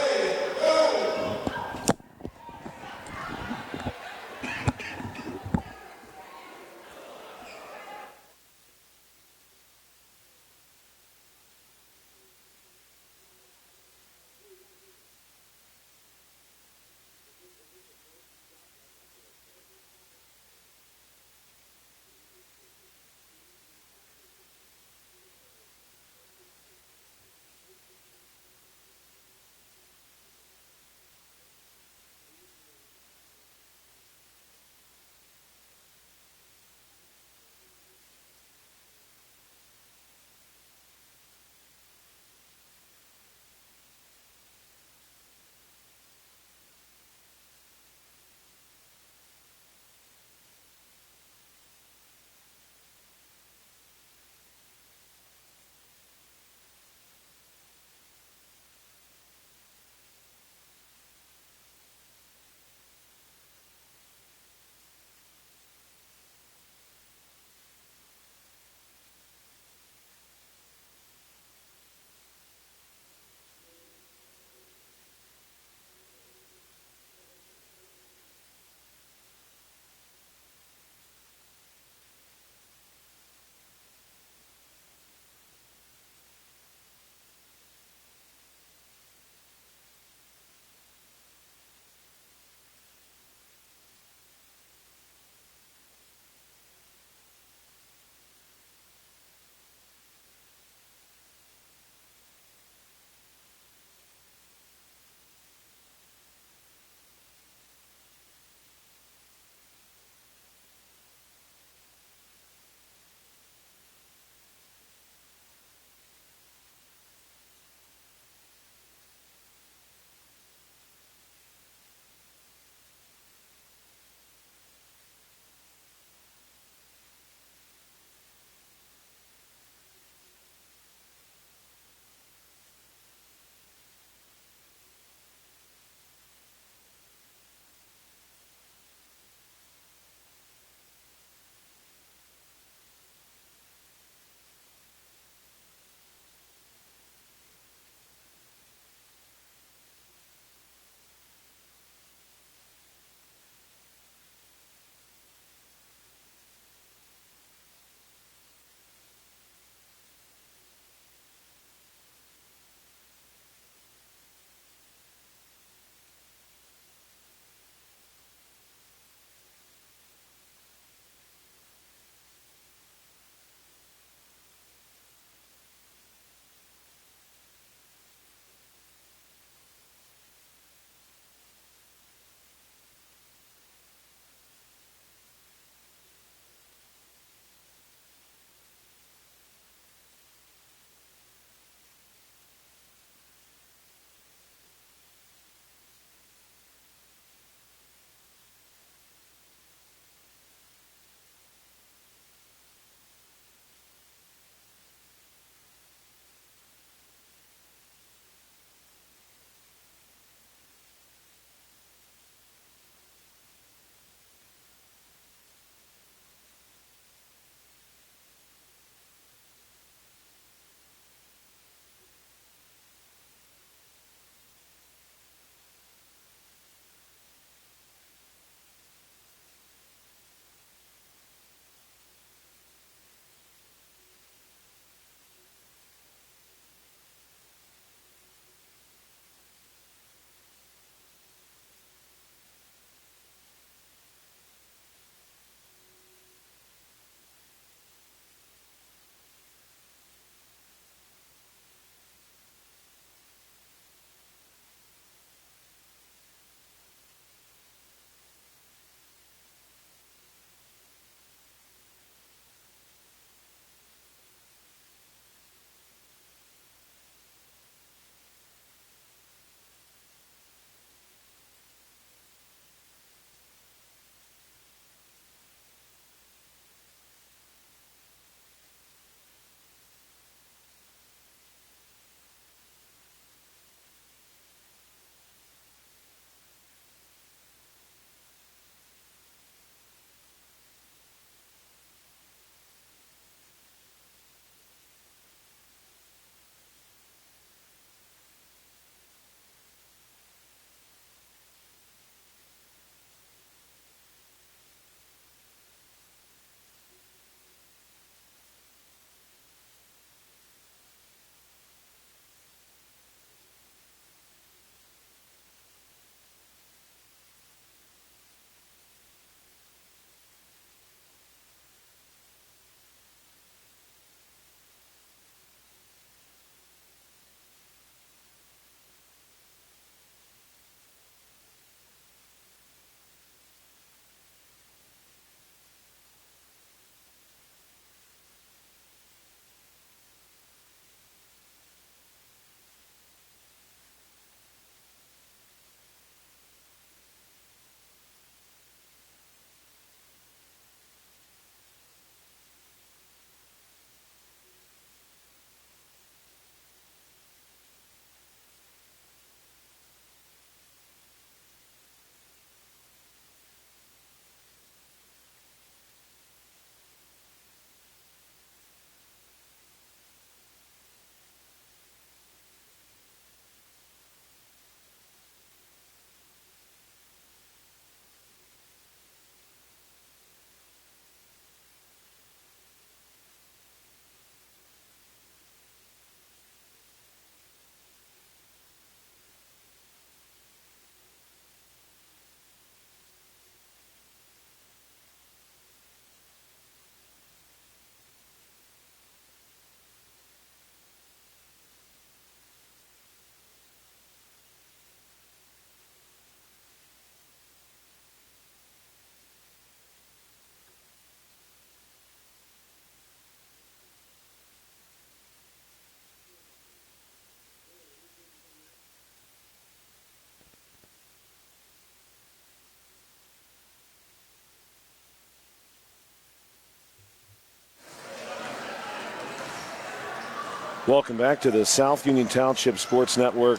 Welcome back to the South Union Township Sports Network.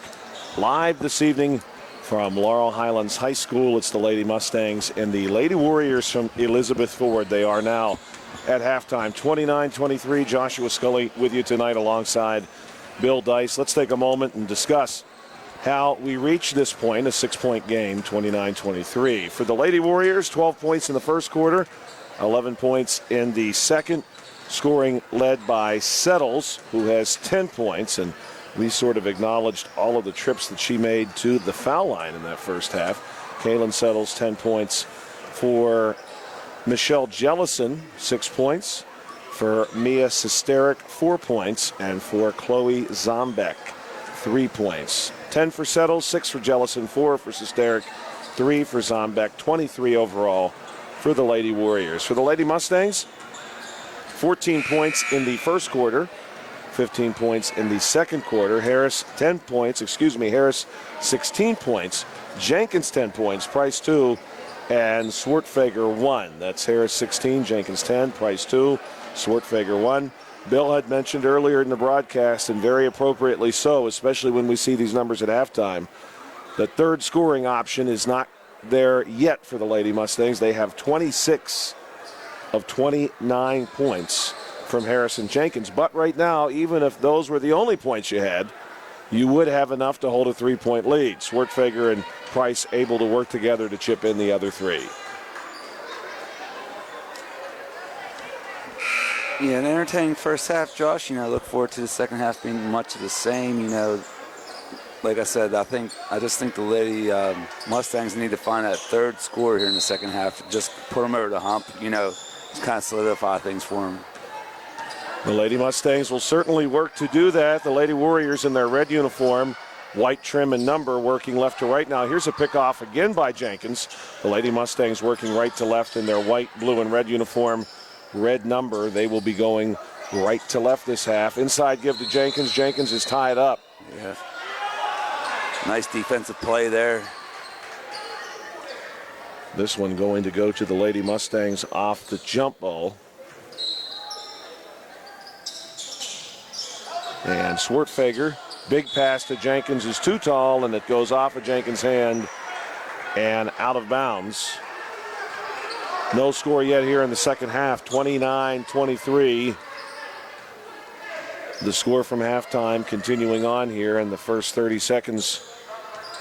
Live this evening from Laurel Highlands High School. It's the Lady Mustangs and the Lady Warriors from Elizabeth Ford. They are now at halftime. 29-23. Joshua Scully with you tonight alongside Bill Dice. Let's take a moment and discuss how we reached this point, a 6-point game, 29-23. For the Lady Warriors, 12 points in the first quarter, 11 points in the second. Scoring led by Settles, who has 10 points, and we sort of acknowledged all of the trips that she made to the foul line in that first half. Kaylin Settles, 10 points. For Michelle Jellison, 6 points. For Mia Sesteric, 4 points. And for Chloe Zombeck, 3 points. 10 for Settles, 6 for Jellison, 4 for Sesteric, 3 for Zombeck, 23 overall for the Lady Warriors. For the Lady Mustangs, 14 points in the first quarter, 15 points in the second quarter. Harris 16 points. Jenkins 10 points, Price 2, and Swartfager 1. That's Harris 16, Jenkins 10, Price 2, Swartfager 1. Bill had mentioned earlier in the broadcast, and very appropriately so, especially when we see these numbers at halftime, the third scoring option is not there yet for the Lady Mustangs. They have 26 of 29 points from Harrison Jenkins. But right now, even if those were the only points you had, you would have enough to hold a 3-point lead. Swartfager and Price able to work together to chip in the other 3. Yeah, an entertaining first half, Josh. Look forward to the second half being much of the same. Like I said, I just think the Lady Mustangs need to find that third score here in the second half. Just put them over the hump, just kind of solidify things for them. The Lady Mustangs will certainly work to do that. The Lady Warriors in their red uniform, white trim and number, working left to right. Now here's a pickoff again by Jenkins. The Lady Mustangs working right to left in their white, blue, and red uniform, red number. They will be going right to left this half. Inside give to Jenkins. Jenkins is tied up. Yeah. Nice defensive play there. This one going to go to the Lady Mustangs off the jump ball. And Swartfager, big pass to Jenkins, is too tall, and it goes off of Jenkins' hand and out of bounds. No score yet here in the second half, 29-23. The score from halftime continuing on here in the first 30 seconds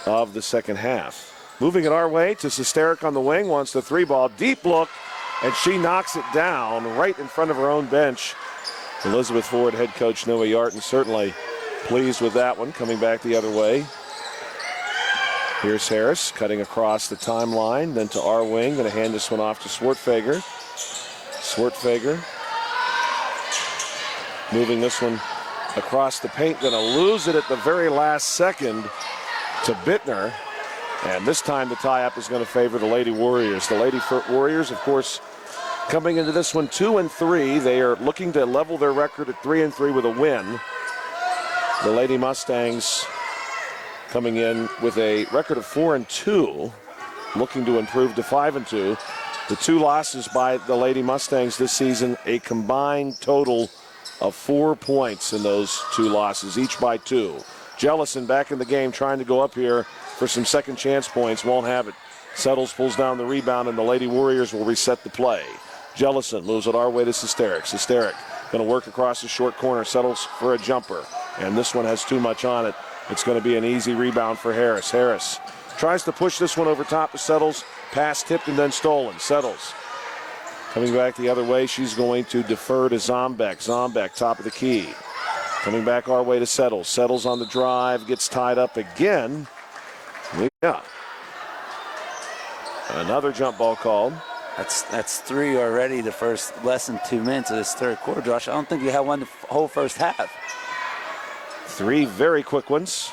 of the second half. Moving it our way to Sesteric on the wing, wants the 3-ball, deep look, and she knocks it down right in front of her own bench. Elizabeth Ford head coach Noah Yarton certainly pleased with that one, coming back the other way. Here's Harris cutting across the timeline, then to our wing, going to hand this one off to Swartfager. Swartfager moving this one across the paint, going to lose it at the very last second to Bittner. And this time the tie-up is going to favor the Lady Warriors. The Lady Warriors, of course, coming into this one 2-3. They are looking to level their record at 3-3 with a win. The Lady Mustangs coming in with a record of 4-2, looking to improve to 5-2. The 2 losses by the Lady Mustangs this season, a combined total of 4 points in those 2 losses, each by 2. Jellison back in the game, trying to go up here for some second chance points, won't have it. Settles, pulls down the rebound, and the Lady Warriors will reset the play. Jellison moves it our way to Sesteric. Sesteric going to work across the short corner, settles for a jumper, and this one has too much on it. It's going to be an easy rebound for Harris. Harris tries to push this one over top of Settles. Pass tipped and then stolen. Settles coming back the other way. She's going to defer to Zombeck. Zombeck, top of the key. Coming back our way to Settles. Settles on the drive, gets tied up again. Yeah. Another jump ball called. That's 3 already the first less than 2 minutes of this third quarter, Josh. I don't think you had one the whole first half. 3 very quick ones.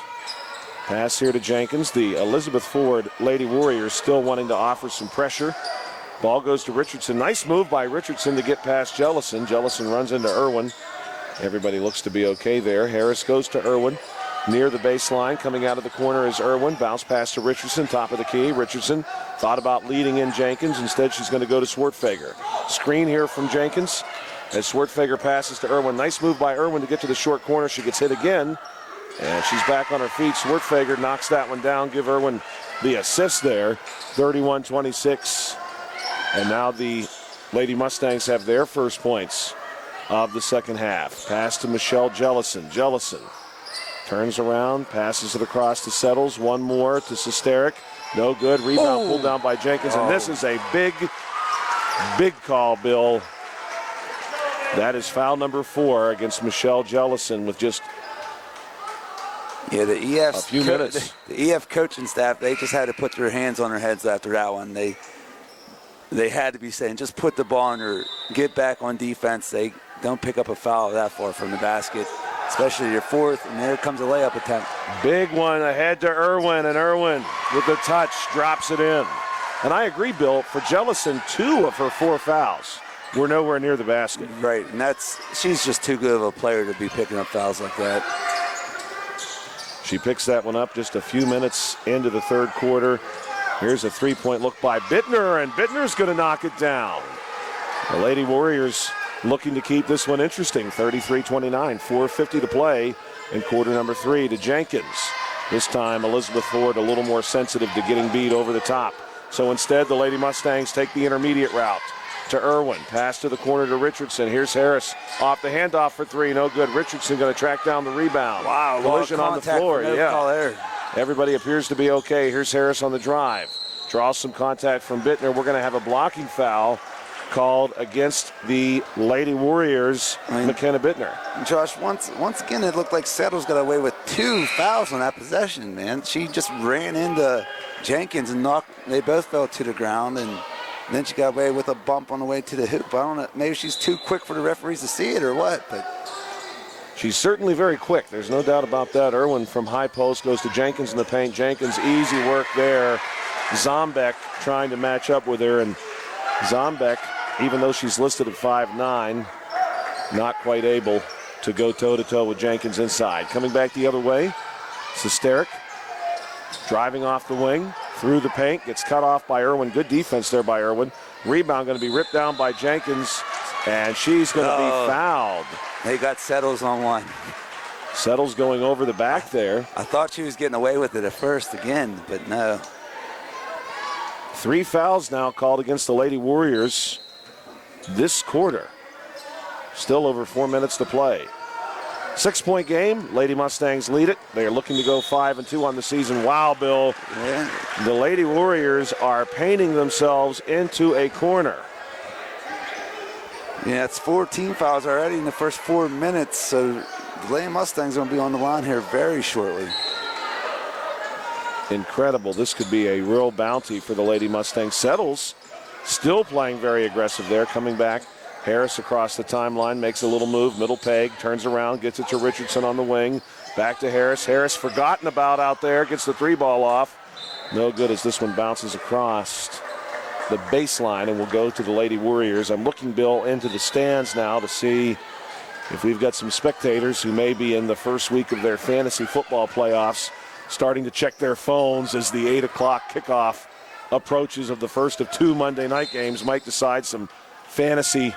Pass here to Jenkins. The Elizabeth Ford Lady Warriors still wanting to offer some pressure. Ball goes to Richardson. Nice move by Richardson to get past Jellison. Jellison runs into Irwin. Everybody looks to be okay there. Harris goes to Irwin. near the baseline. Coming out of the corner is Irwin. Bounce pass to Richardson, top of the key. Richardson thought about leading in Jenkins. Instead, she's going to go to Swartfager. Screen here from Jenkins as Swartfager passes to Irwin. Nice move by Irwin to get to the short corner. She gets hit again, and she's back on her feet. Swartfager knocks that one down. Give Irwin the assist there. 31-26. And now the Lady Mustangs have their first points of the second half. Pass to Michelle Jellison. Jellison turns around, passes it across to Settles. One more to Sesteric. No good. Rebound pulled down by Jenkins. And this is a big call, Bill. That is foul number 4 against Michelle Jellison with just the EF, a few minutes. The EF coaching staff, they just had to put their hands on their heads after that one. They had to be saying, just put the ball in her, get back on defense. They don't pick up a foul that far from the basket, especially your fourth, and there comes a layup attempt. Big one ahead to Irwin, and Irwin with the touch drops it in. And I agree, Bill, for Jellison, 2 of her 4 fouls were nowhere near the basket. Right, and she's just too good of a player to be picking up fouls like that. She picks that one up just a few minutes into the third quarter. Here's a three-point look by Bittner, and Bittner's going to knock it down. The Lady Warriors looking to keep this one interesting. 33-29, 4:50 to play in quarter number 3 to Jenkins. This time, Elizabeth Ford a little more sensitive to getting beat over the top. So instead, the Lady Mustangs take the intermediate route to Irwin. Pass to the corner to Richardson. Here's Harris off the handoff for 3. No good. Richardson going to track down the rebound. Wow, collision on the floor. No call there. Everybody appears to be okay. Here's Harris on the drive. Draws some contact from Bittner. We're going to have a blocking foul called against the Lady Warriors, McKenna Bittner. Josh, once again, it looked like Settles got away with 2 fouls on that possession, man. She just ran into Jenkins and they both fell to the ground, and then she got away with a bump on the way to the hoop. I don't know, maybe she's too quick for the referees to see it or what, but she's certainly very quick. There's no doubt about that. Irwin from high post goes to Jenkins in the paint. Jenkins, easy work there. Zombeck trying to match up with her, and Zombeck, even though she's listed at 5'9", not quite able to go toe-to-toe with Jenkins inside. Coming back the other way, Sesteric driving off the wing, through the paint, gets cut off by Irwin. Good defense there by Irwin. Rebound going to be ripped down by Jenkins, and she's going to be fouled. They got Settles on one. Settles going over the back there. I thought she was getting away with it at first again, but no. 3 fouls now called against the Lady Warriors this quarter. Still over 4 minutes to play. 6-point game. Lady Mustangs lead it. They are looking to go 5-2 on the season. Wow, Bill. Yeah. The Lady Warriors are painting themselves into a corner. Yeah, it's 14 fouls already in the first 4 minutes, so the Lady Mustangs are going to be on the line here very shortly. Incredible. This could be a real bounty for the Lady Mustangs. Settles still playing very aggressive there, coming back. Harris across the timeline, makes a little move, middle peg, turns around, gets it to Richardson on the wing. Back to Harris. Harris forgotten about out there, gets the 3-ball off. No good as this one bounces across the baseline and will go to the Lady Warriors. I'm looking, Bill, into the stands now to see if we've got some spectators who may be in the first week of their fantasy football playoffs starting to check their phones as the 8 o'clock kickoff approaches of the first of 2 Monday night games. Might decide some fantasy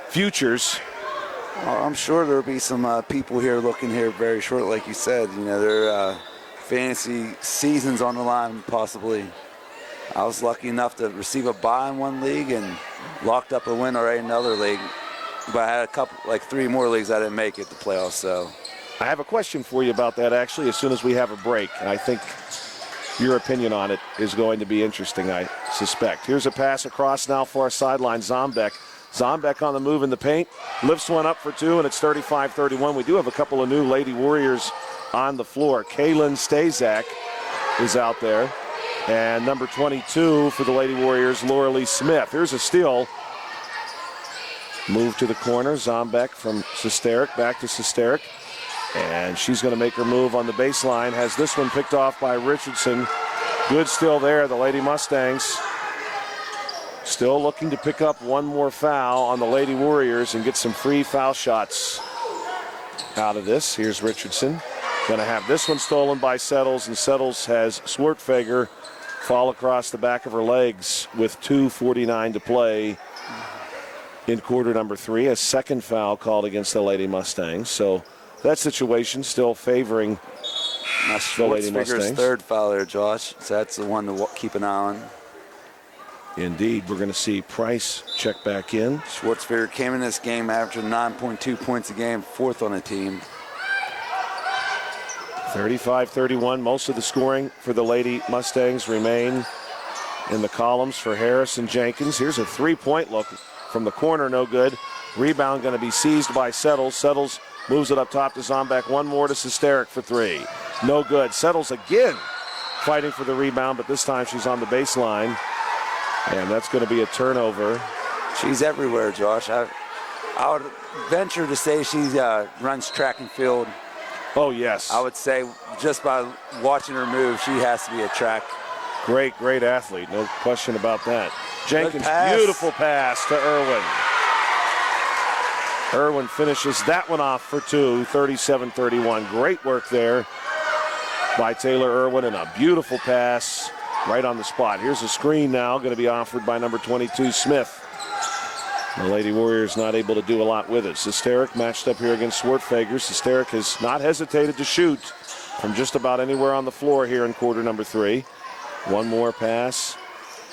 futures. Well, I'm sure there'll be some people here looking here very short, like you said. You know, their fantasy season's on the line, possibly. I was lucky enough to receive a bye in one league and locked up a win already in another league. But I had a couple, like 3 more leagues I didn't make it to playoffs, so. I have a question for you about that, actually, as soon as we have a break. And I think your opinion on it is going to be interesting, I suspect. Here's a pass across now, far sideline, Zombeck. Zombeck on the move in the paint, lifts one up for 2, and it's 35-31. We do have a couple of new Lady Warriors on the floor. Kaylin Stazak is out there. And number 22 for the Lady Warriors, Laurel Smith. Here's a steal. Move to the corner, Zombeck from Sesteric, back to Sesteric. And she's going to make her move on the baseline. Has this one picked off by Richardson. Good steal there. The Lady Mustangs still looking to pick up one more foul on the Lady Warriors and get some free foul shots out of this. Here's Richardson. Going to have this one stolen by Settles, and Settles has Swertfeger fall across the back of her legs with 2:49 to play in quarter number 3. A second foul called against the Lady Mustangs. So that situation still favoring the Lady Mustangs. Third foul there, Josh. So that's the one to keep an eye on. Indeed, we're going to see Price check back in. Schwartzberger came in this game averaging 9.2 points a game, 4th on the team. 35-31. Most of the scoring for the Lady Mustangs remain in the columns for Harris and Jenkins. Here's a three-point look from the corner, no good. Rebound going to be seized by Settles. Settles moves it up top to Zombek. One more to Sesteric for 3. No good. Settles again fighting for the rebound, but this time she's on the baseline. And that's going to be a turnover. She's everywhere, Josh. I would venture to say she runs track and field. Oh, yes. I would say just by watching her move, she has to be a track. Great athlete. No question about that. Jenkins, pass. Beautiful pass to Irwin. Irwin finishes that one off for 2, 37-31. Great work there by Taylor Irwin, and a beautiful pass right on the spot. Here's a screen now going to be offered by number 22, Smith. The Lady Warriors not able to do a lot with it. Sesteric matched up here against Swertfeger. Sesteric has not hesitated to shoot from just about anywhere on the floor here in quarter number 3. One more pass.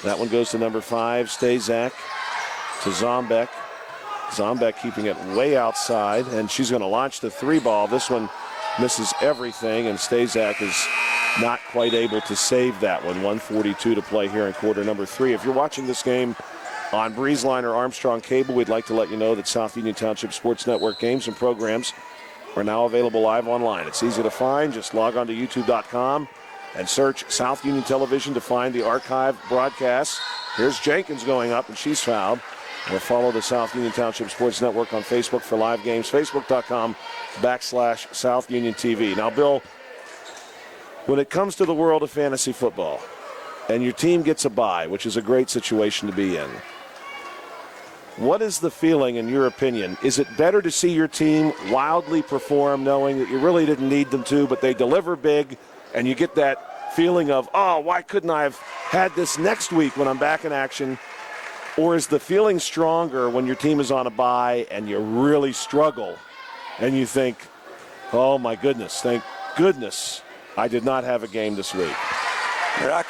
That one goes to number 5, Stazak, to Zombek. Zombek keeping it way outside, and she's going to launch the 3 ball. This one misses everything, and Stazak is not quite able to save that one. 1:42 to play here in quarter number 3. If you're watching this game on Breezeline or Armstrong Cable, we'd like to let you know that South Union Township Sports Network games and programs are now available live online. It's easy to find. Just log on to youtube.com and search South Union Television to find the archived broadcasts. Here's Jenkins going up, and she's fouled. Or follow the South Union Township Sports Network on Facebook for live games, facebook.com/South Union TV. Now, Bill, when it comes to the world of fantasy football, and your team gets a bye, which is a great situation to be in, what is the feeling, in your opinion? Is it better to see your team wildly perform, knowing that you really didn't need them to, but they deliver big, and you get that feeling of, oh, why couldn't I have had this next week when I'm back in action? Or is the feeling stronger when your team is on a bye and you really struggle and you think, oh, my goodness, thank goodness I did not have a game this week? I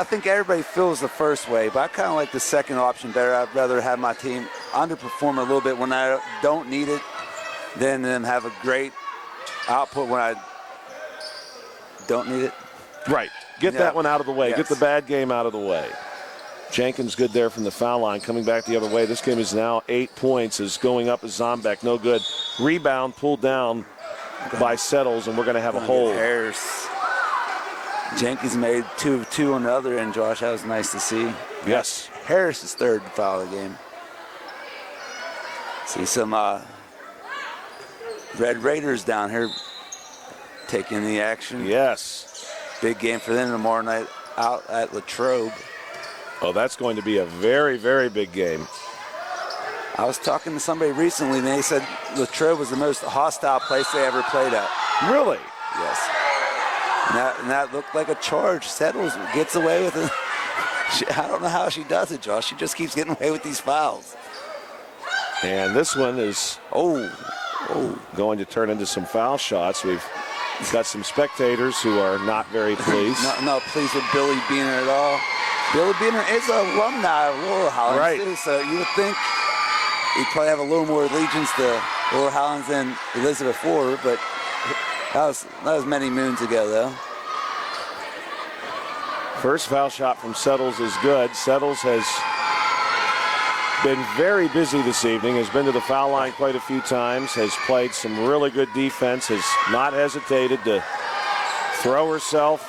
think everybody feels the first way, but I kind of like the second option better. I'd rather have my team underperform a little bit when I don't need it than them have a great output when I don't need it. Right. Get that one out of the way. Yes. Get the bad game out of the way. Jenkins good there from the foul line. Coming back the other way. This game is now 8 points. Is going up as Zombek. No good. Rebound pulled down by Settles, and we're going to have a hold. Harris. Jenkins made 2 of 2 on the other end, Josh. That was nice to see. Yes. Harris is third foul of the game. See some Red Raiders down here taking the action. Yes. Big game for them tomorrow night out at Latrobe. Oh, that's going to be a very, very big game. I was talking to somebody recently, and they said Latrobe was the most hostile place they ever played at. Really? Yes. And that looked like a charge. Settles gets away with it. I don't know how she does it, Josh. She just keeps getting away with these fouls. And this one is going to turn into some foul shots. We've got some spectators who are not very pleased. not pleased with Billy Beener at all. Billy Beener is an alumni of Laurel Highlands, right? Too, so you would think he'd probably have a little more allegiance to Laurel Highlands than Elizabeth Ford, but that was many moons ago, though. First foul shot from Settles is good. Settles has been very busy this evening, has been to the foul line quite a few times, has played some really good defense, has not hesitated to throw herself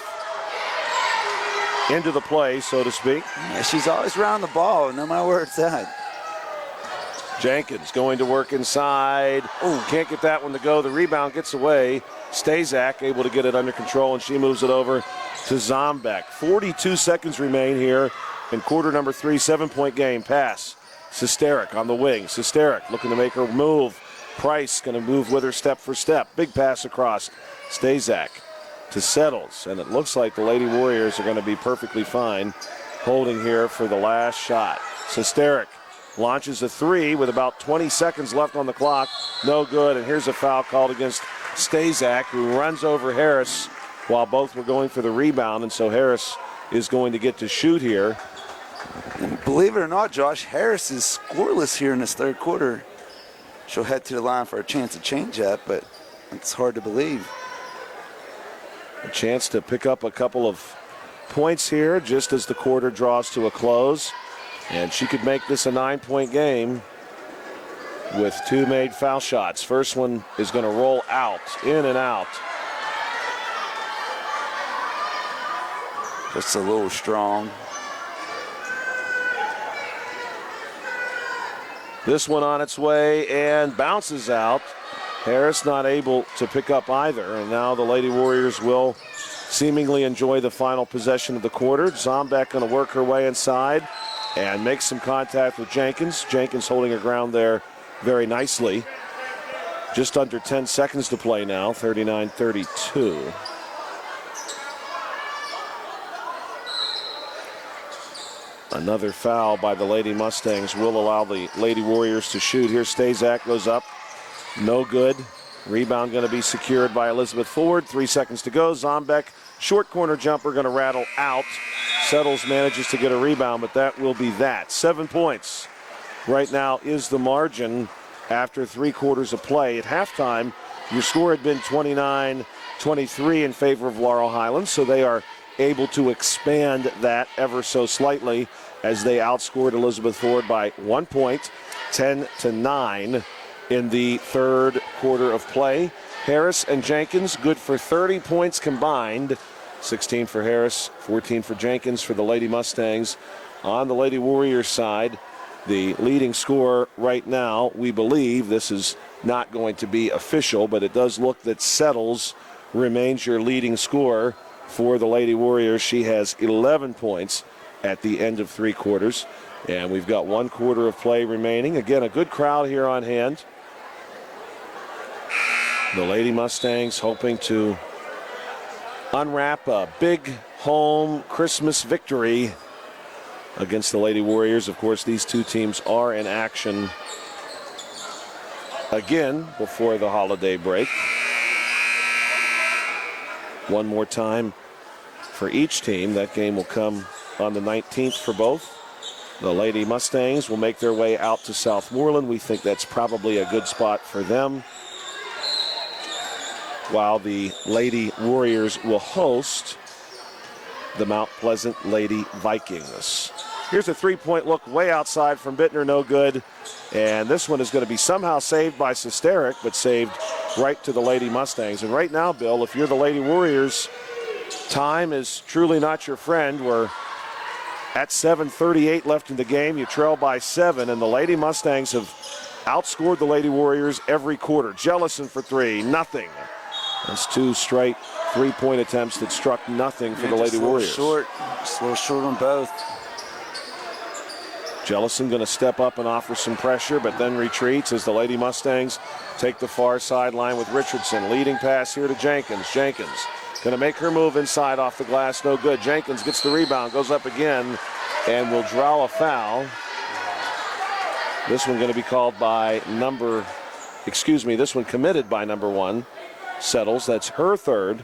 into the play, so to speak. Yeah, she's always around the ball, no matter where it's at. Jenkins going to work inside. Oh, can't get that one to go. The rebound gets away. Stazak able to get it under control, and she moves it over to Zombek. 42 seconds remain here in quarter number 3, 7-point game. Pass. Sesteric on the wing. Sesteric looking to make her move. Price going to move with her step for step. Big pass across. Stazak to Settles. And it looks like the Lady Warriors are going to be perfectly fine holding here for the last shot. Sesteric launches a three with about 20 seconds left on the clock. No good. And here's a foul called against Stazak, who runs over Harris while both were going for the rebound. And so Harris is going to get to shoot here. And believe it or not, Josh, Harris is scoreless here in this third quarter. She'll head to the line for a chance to change that, but it's hard to believe. A chance to pick up a couple of points here just as the quarter draws to a close. And she could make this a 9-point game with 2 made foul shots. First one is going to roll out, in and out. Just a little strong. This one on its way and bounces out. Harris not able to pick up either. And now the Lady Warriors will seemingly enjoy the final possession of the quarter. Zombek going to work her way inside and make some contact with Jenkins. Jenkins holding her ground there very nicely. Just under 10 seconds to play now, 39-32. Another foul by the Lady Mustangs will allow the Lady Warriors to shoot. Here Stazak goes up. No good. Rebound going to be secured by Elizabeth Ford. 3 seconds to go. Zombek, short corner jumper going to rattle out. Settles manages to get a rebound, but that will be that. 7 points right now is the margin after 3 quarters of play. At halftime, your score had been 29-23 in favor of Laurel Highlands, so they are able to expand that ever so slightly as they outscored Elizabeth Ford by 1 point, 10-9 in the third quarter of play. Harris and Jenkins good for 30 points combined. 16 for Harris, 14 for Jenkins for the Lady Mustangs. On the Lady Warriors side, the leading scorer right now, we believe, this is not going to be official, but it does look that Settles remains your leading scorer for the Lady Warriors. She has 11 points at the end of 3 quarters. And we've got 1 quarter of play remaining. Again, a good crowd here on hand. The Lady Mustangs hoping to unwrap a big home Christmas victory against the Lady Warriors. Of course, these two teams are in action again before the holiday break. One more time for each team. That game will come on the 19th for both. The Lady Mustangs will make their way out to Southmoreland. We think that's probably a good spot for them, while the Lady Warriors will host the Mount Pleasant Lady Vikings. Here's a 3-point look way outside from Bittner, no good. And this one is going to be somehow saved by Sesteric, but saved right to the Lady Mustangs. And right now, Bill, if you're the Lady Warriors, time is truly not your friend. We're at 7:38 left in the game. You trail by 7, and the Lady Mustangs have outscored the Lady Warriors every quarter. Jellison for 3, nothing. That's 2 straight 3-point attempts that struck nothing for the Lady Warriors. Just a little short on both. Jellison going to step up and offer some pressure, but then retreats as the Lady Mustangs take the far sideline with Richardson. Leading pass here to Jenkins. Jenkins going to make her move inside off the glass. No good. Jenkins gets the rebound, goes up again, and will draw a foul. This one going to be called by this one committed by number 1, Settles. That's her third.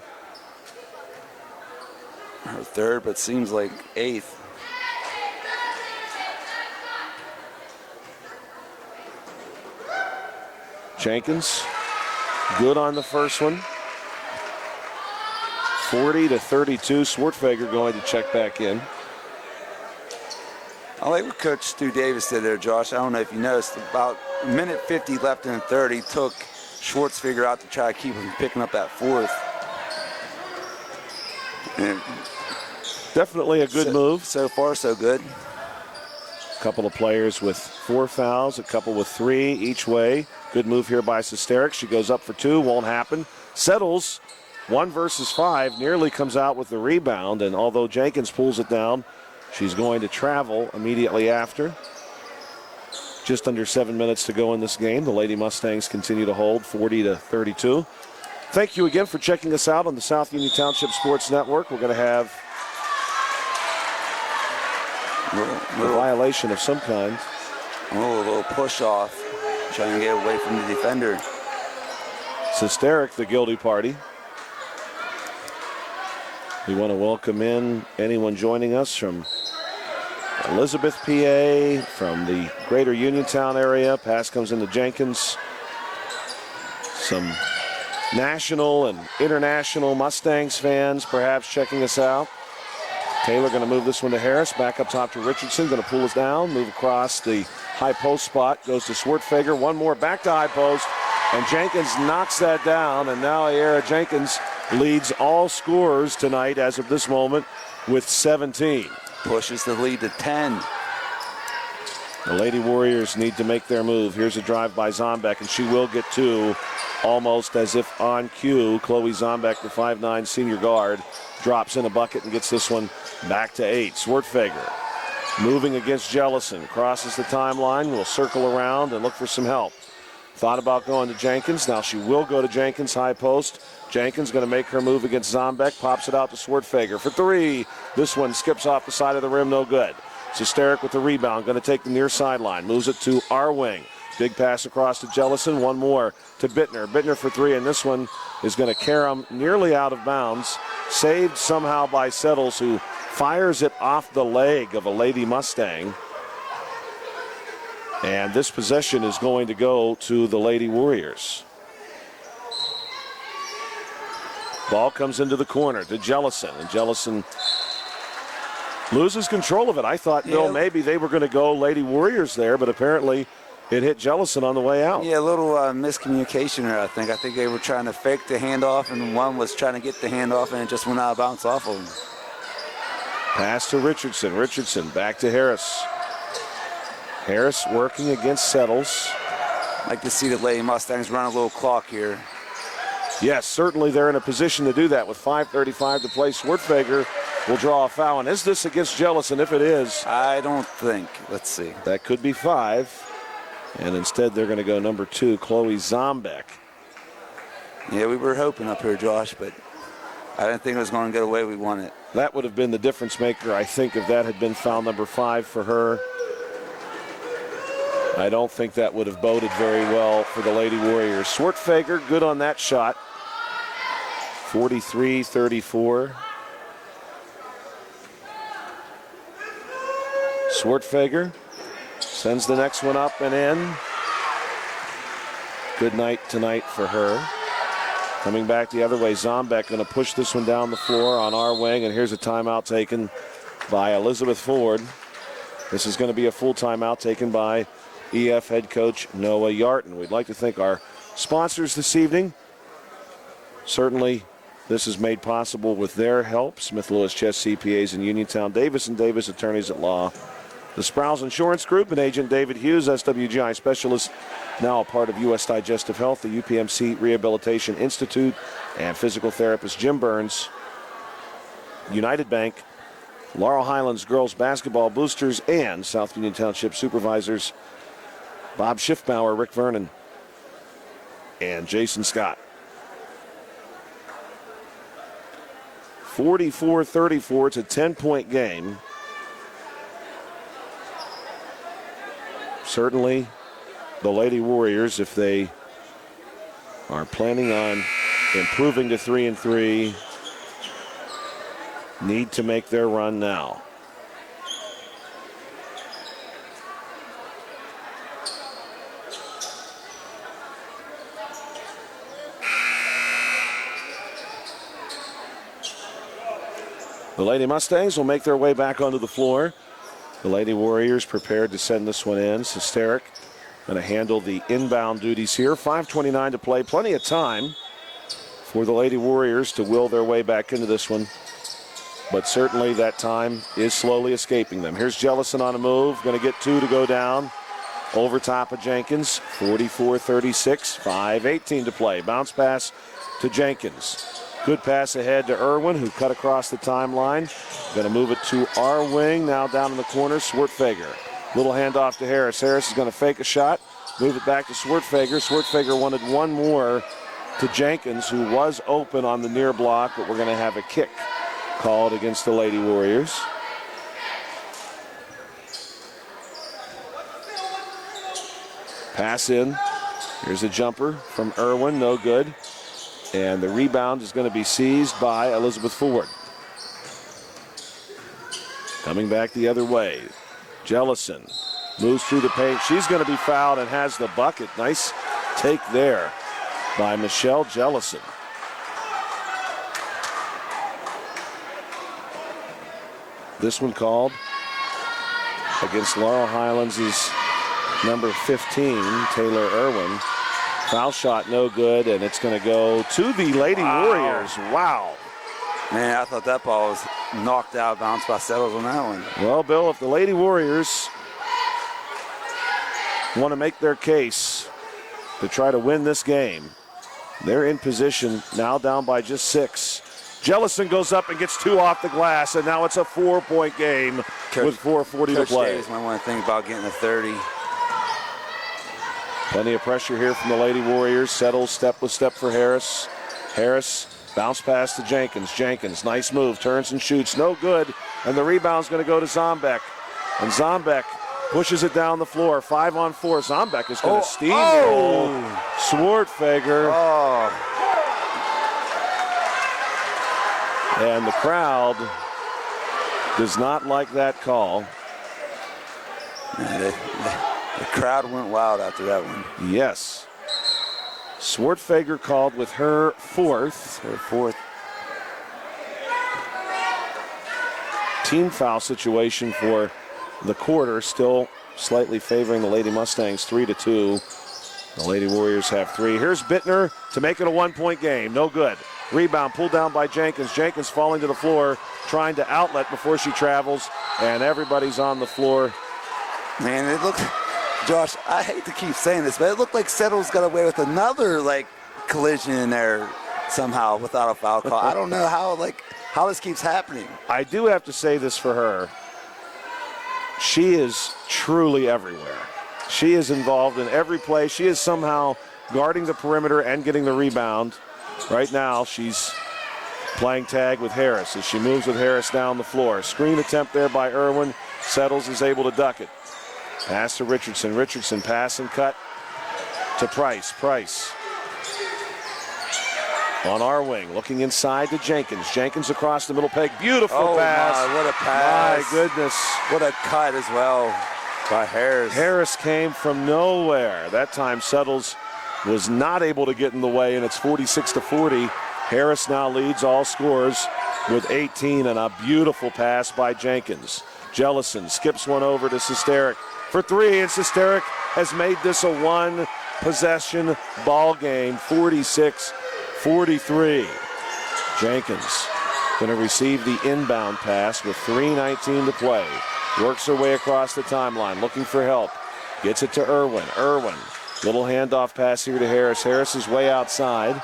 Her third, but seems like 8th. Jenkins, good on the first one. 40-32. Swartfager going to check back in. I like what Coach Stu Davis did there, Josh. I don't know if you noticed, about a minute 50 left in the third, he took Schwartzfigger out to try to keep him from picking up that 4th. And definitely a good move. So far, so good. A couple of players with 4 fouls, a couple with 3 each way. Good move here by Sesteric. She goes up for 2, won't happen. Settles 1 versus 5, nearly comes out with the rebound, and although Jenkins pulls it down, she's going to travel immediately after. Just under 7 minutes to go in this game. The Lady Mustangs continue to hold 40-32. Thank you again for checking us out on the South Union Township Sports Network. We're going to have a violation of some kind. A little push off, trying to get away from the defender. Hysteric, the guilty party. We want to welcome in anyone joining us from Elizabeth, PA, from the greater Uniontown area. Pass comes into Jenkins. Some national and international Mustangs fans perhaps checking us out. Taylor going to move this one to Harris. Back up top to Richardson. Going to pull us down. Move across the high post spot. Goes to Swartfager. One more back to high post. And Jenkins knocks that down. And now Ayera Jenkins leads all scorers tonight as of this moment with 17. Pushes the lead to 10. The Lady Warriors need to make their move. Here's a drive by Zombek, and she will get two almost as if on cue. Chloe Zombek, the 5'9" senior guard, drops in a bucket and gets this one back to 8. Swartfager moving against Jellison. Crosses the timeline. Will circle around and look for some help. Thought about going to Jenkins. Now she will go to Jenkins, high post. Jenkins going to make her move against Zombek. Pops it out to Swartfager for 3. This one skips off the side of the rim. No good. Hysteric with the rebound. Going to take the near sideline. Moves it to our wing. Big pass across to Jellison. One more to Bittner. Bittner for 3, and this one is going to carry him nearly out of bounds. Saved somehow by Settles, who fires it off the leg of a Lady Mustang. And this possession is going to go to the Lady Warriors. Ball comes into the corner to Jellison, and Jellison loses control of it. I thought, Bill, maybe they were going to go Lady Warriors there, but apparently it hit Jellison on the way out. Yeah, a little miscommunication there, I think. I think they were trying to fake the handoff, and one was trying to get the handoff, and it just went out of bounds off of them. Pass to Richardson. Richardson back to Harris. Harris working against Settles. I'd like to see the Lady Mustangs run a little clock here. Yes, certainly they're in a position to do that with 5:35 to play. Swartfager will draw a foul. And is this against Jellison? If it is, I don't think. Let's see. That could be 5. And instead they're going to go number 2, Chloe Zombek. Yeah, we were hoping up here, Josh, but I didn't think it was going to go the way we wanted. That would have been the difference maker, I think, if that had been foul number 5 for her. I don't think that would have boded very well for the Lady Warriors. Swartfager, good on that shot. 43-34. Swartfager sends the next one up and in. Good night tonight for her. Coming back the other way, Zombek going to push this one down the floor on our wing, and here's a timeout taken by Elizabeth Ford. This is going to be a full timeout taken by EF head coach Noah Yarton. We'd like to thank our sponsors this evening. Certainly, this is made possible with their help. Smith Lewis Chess CPAs in Uniontown, Davis & Davis Attorneys at Law, the Sprouse Insurance Group, and Agent David Hughes, SWGI Specialist, now a part of U.S. Digestive Health, the UPMC Rehabilitation Institute, and physical therapist Jim Burns, United Bank, Laurel Highlands Girls Basketball Boosters, and South Union Township Supervisors Bob Schiffbauer, Rick Vernon, and Jason Scott. 44-34, it's a 10-point game. Certainly, the Lady Warriors, if they are planning on improving to 3-3, need to make their run now. The Lady Mustangs will make their way back onto the floor. The Lady Warriors prepared to send this one in. Hysteric going to handle the inbound duties here. 5:29 to play. Plenty of time for the Lady Warriors to will their way back into this one. But certainly that time is slowly escaping them. Here's Jellison on a move. Going to get 2 to go down. Over top of Jenkins. 44-36. 5:18 to play. Bounce pass to Jenkins. Good pass ahead to Irwin, who cut across the timeline. Going to move it to our wing. Now down in the corner, Swartfager. Little handoff to Harris. Harris is going to fake a shot, move it back to Swartfager. Swartfager wanted one more to Jenkins, who was open on the near block, but we're going to have a kick called against the Lady Warriors. Pass in. Here's a jumper from Irwin, no good. And the rebound is going to be seized by Elizabeth Ford. Coming back the other way. Jellison moves through the paint. She's going to be fouled and has the bucket. Nice take there by Michelle Jellison. This one called against Laurel Highlands is number 15, Taylor Irwin. Foul shot no good, and it's going to go to the Lady Warriors. Wow. Man, I thought that ball was knocked out, bounced by Settles on that one. Well, Bill, if the Lady Warriors want to make their case to try to win this game, they're in position now, down by just 6. Jellison goes up and gets 2 off the glass, and now it's a 4-point game with 4:40 to play. Davis might want to think about getting a 30. Plenty of pressure here from the Lady Warriors. Settles step with step for Harris. Harris bounce pass to Jenkins. Jenkins, nice move, turns and shoots, no good. And the rebound's going to go to Zombeck. And Zombeck pushes it down the floor. 5-on-4. Zombeck is going to steamroll Swartfager. And the crowd does not like that call. The crowd went wild after that one. Yes. Swartfager called with her 4th. Her 4th. Team foul situation for the quarter, still slightly favoring the Lady Mustangs 3-2. The Lady Warriors have 3. Here's Bittner to make it a 1-point game. No good. Rebound pulled down by Jenkins. Jenkins falling to the floor, trying to outlet before she travels, and everybody's on the floor. Man, it looked, Josh, I hate to keep saying this, but it looked like Settles got away with another collision in there somehow without a foul call. I don't know how this keeps happening. I do have to say this for her. She is truly everywhere. She is involved in every play. She is somehow guarding the perimeter and getting the rebound. Right now, she's playing tag with Harris as she moves with Harris down the floor. Screen attempt there by Irwin. Settles is able to duck it. Pass to Richardson. Richardson pass and cut to Price. Price on our wing, looking inside to Jenkins. Jenkins across the middle peg. Beautiful pass. My, what a pass. My goodness. What a cut as well by Harris. Harris came from nowhere. That time Settles was not able to get in the way, and it's 46-40. Harris now leads all scorers with 18, and a beautiful pass by Jenkins. Jellison skips one over to Sesteric for 3, and Sesteric has made this a 1-possession ball game, 46-43. Jenkins going to receive the inbound pass with 3:19 to play. Works her way across the timeline, looking for help. Gets it to Irwin. Irwin, little handoff pass here to Harris. Harris is way outside.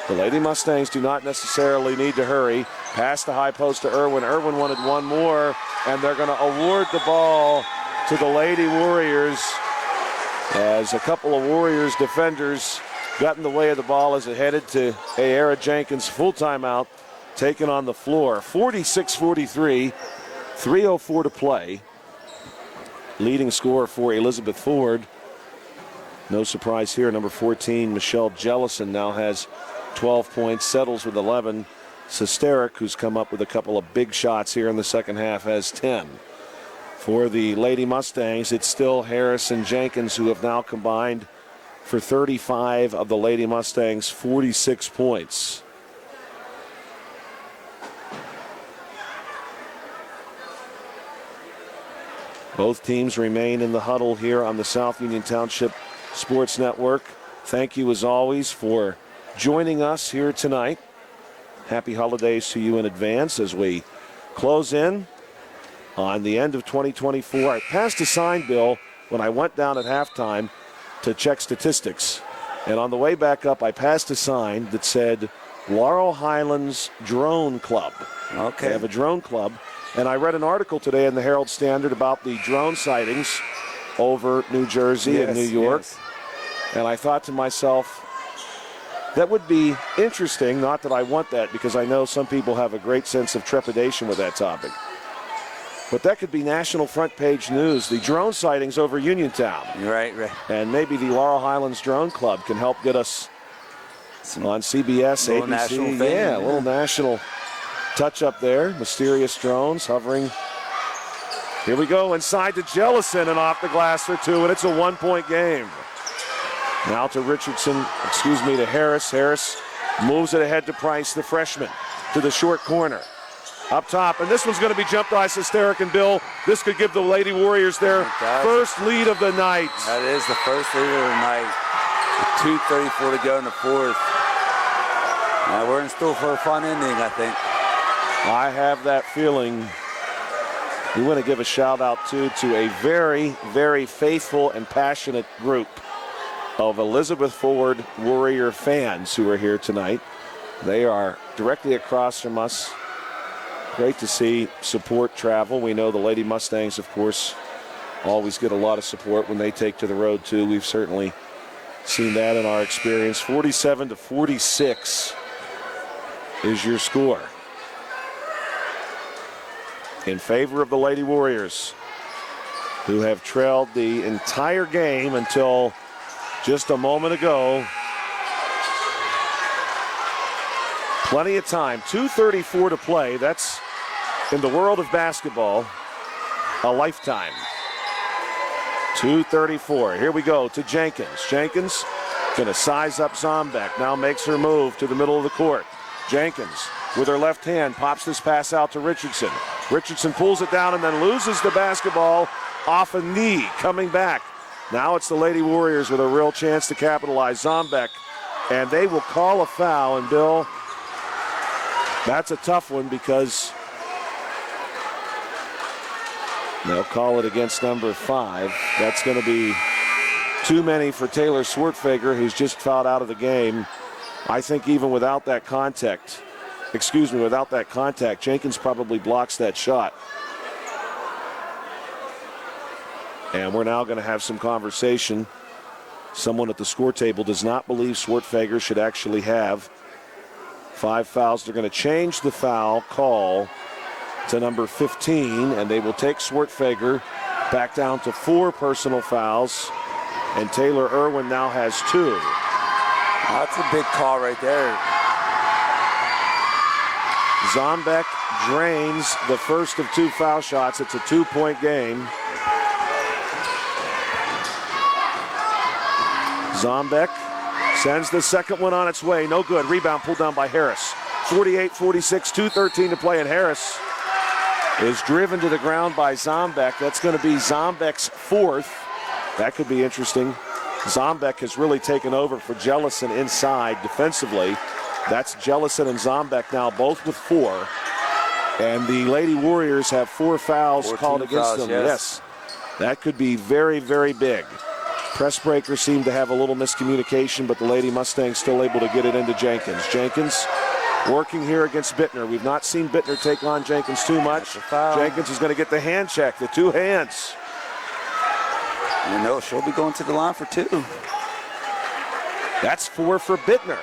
The Lady Mustangs do not necessarily need to hurry. Pass the high post to Irwin. Irwin wanted one more, and they're going to award the ball to the Lady Warriors as a couple of Warriors defenders got in the way of the ball as it headed to Ayara Jenkins' full timeout, taken on the floor. 46-43, 3:04 to play. Leading scorer for Elizabeth Ford. No surprise here, number 14, Michelle Jellison, now has 12 points, Settles with 11. Sesteric, who's come up with a couple of big shots here in the second half, has 10. For the Lady Mustangs, it's still Harris and Jenkins who have now combined for 35 of the Lady Mustangs' 46 points. Both teams remain in the huddle here on the South Union Township Sports Network. Thank you as always for joining us here tonight. Happy holidays to you in advance as we close in on the end of 2024. I passed a sign, Bill, when I went down at halftime to check statistics. And on the way back up, I passed a sign that said Laurel Highlands Drone Club. Okay. They have a drone club. And I read an article today in the Herald Standard about the drone sightings over New Jersey and New York. Yes. And I thought to myself, that would be interesting. Not that I want that, because I know some people have a great sense of trepidation with that topic. But that could be national front page news. The drone sightings over Uniontown. Right. And maybe the Laurel Highlands Drone Club can help get us on CBS, little ABC. national fame, yeah, a little national touch up there. Mysterious drones hovering. Here we go, inside to Jellison and off the glass for two, and it's a 1-point game. Now to to Harris. Harris moves it ahead to Price, the freshman, to the short corner. Up top, and this one's going to be jumped by Sesteric and Bill. This could give the Lady Warriors their first lead of the night. That is the first lead of the night. With 2:34 to go in the fourth. We're in store for a fun ending, I think. I have that feeling. We want to give a shout out to a very, very faithful and passionate group of Elizabeth Ford Warrior fans who are here tonight. They are directly across from us. Great to see support travel. We know the Lady Mustangs, of course, always get a lot of support when they take to the road, too. We've certainly seen that in our experience. 47-46 is your score in favor of the Lady Warriors, who have trailed the entire game until just a moment ago. Plenty of time. 2:34 to play. That's, in the world of basketball, a lifetime. 2:34. Here we go to Jenkins. Jenkins going to size up Zombeck. Now makes her move to the middle of the court. Jenkins, with her left hand, pops this pass out to Richardson. Richardson pulls it down and then loses the basketball off a knee. Coming back. Now it's the Lady Warriors with a real chance to capitalize. Zombeck, and they will call a foul. And Bill, that's a tough one, because they'll call it against number 5. That's going to be too many for Taylor Swartfager, who's just fouled out of the game. I think even without that contact, Jenkins probably blocks that shot. And we're now going to have some conversation. Someone at the score table does not believe Swartfager should actually have 5 fouls. They're going to change the foul call to number 15, and they will take Swartfager back down to 4 personal fouls. And Taylor Irwin now has 2. That's a big call right there. Zombeck drains the first of 2 foul shots. It's a 2-point game. Zombeck sends the second one on its way. No good. Rebound pulled down by Harris. 48-46, 2:13 to play, and Harris is driven to the ground by Zombeck. That's going to be Zombeck's 4th. That could be interesting. Zombeck has really taken over for Jellison inside defensively. That's Jellison and Zombeck now both with 4. And the Lady Warriors have 4 fouls called against them. Yes. That could be very, very big. Press breakers seem to have a little miscommunication, but the Lady Mustangs still able to get it into Jenkins. Jenkins working here against Bittner. We've not seen Bittner take on Jenkins too much. Jenkins is going to get the hand check, the 2 hands. You know, she'll be going to the line for 2. That's 4 for Bittner.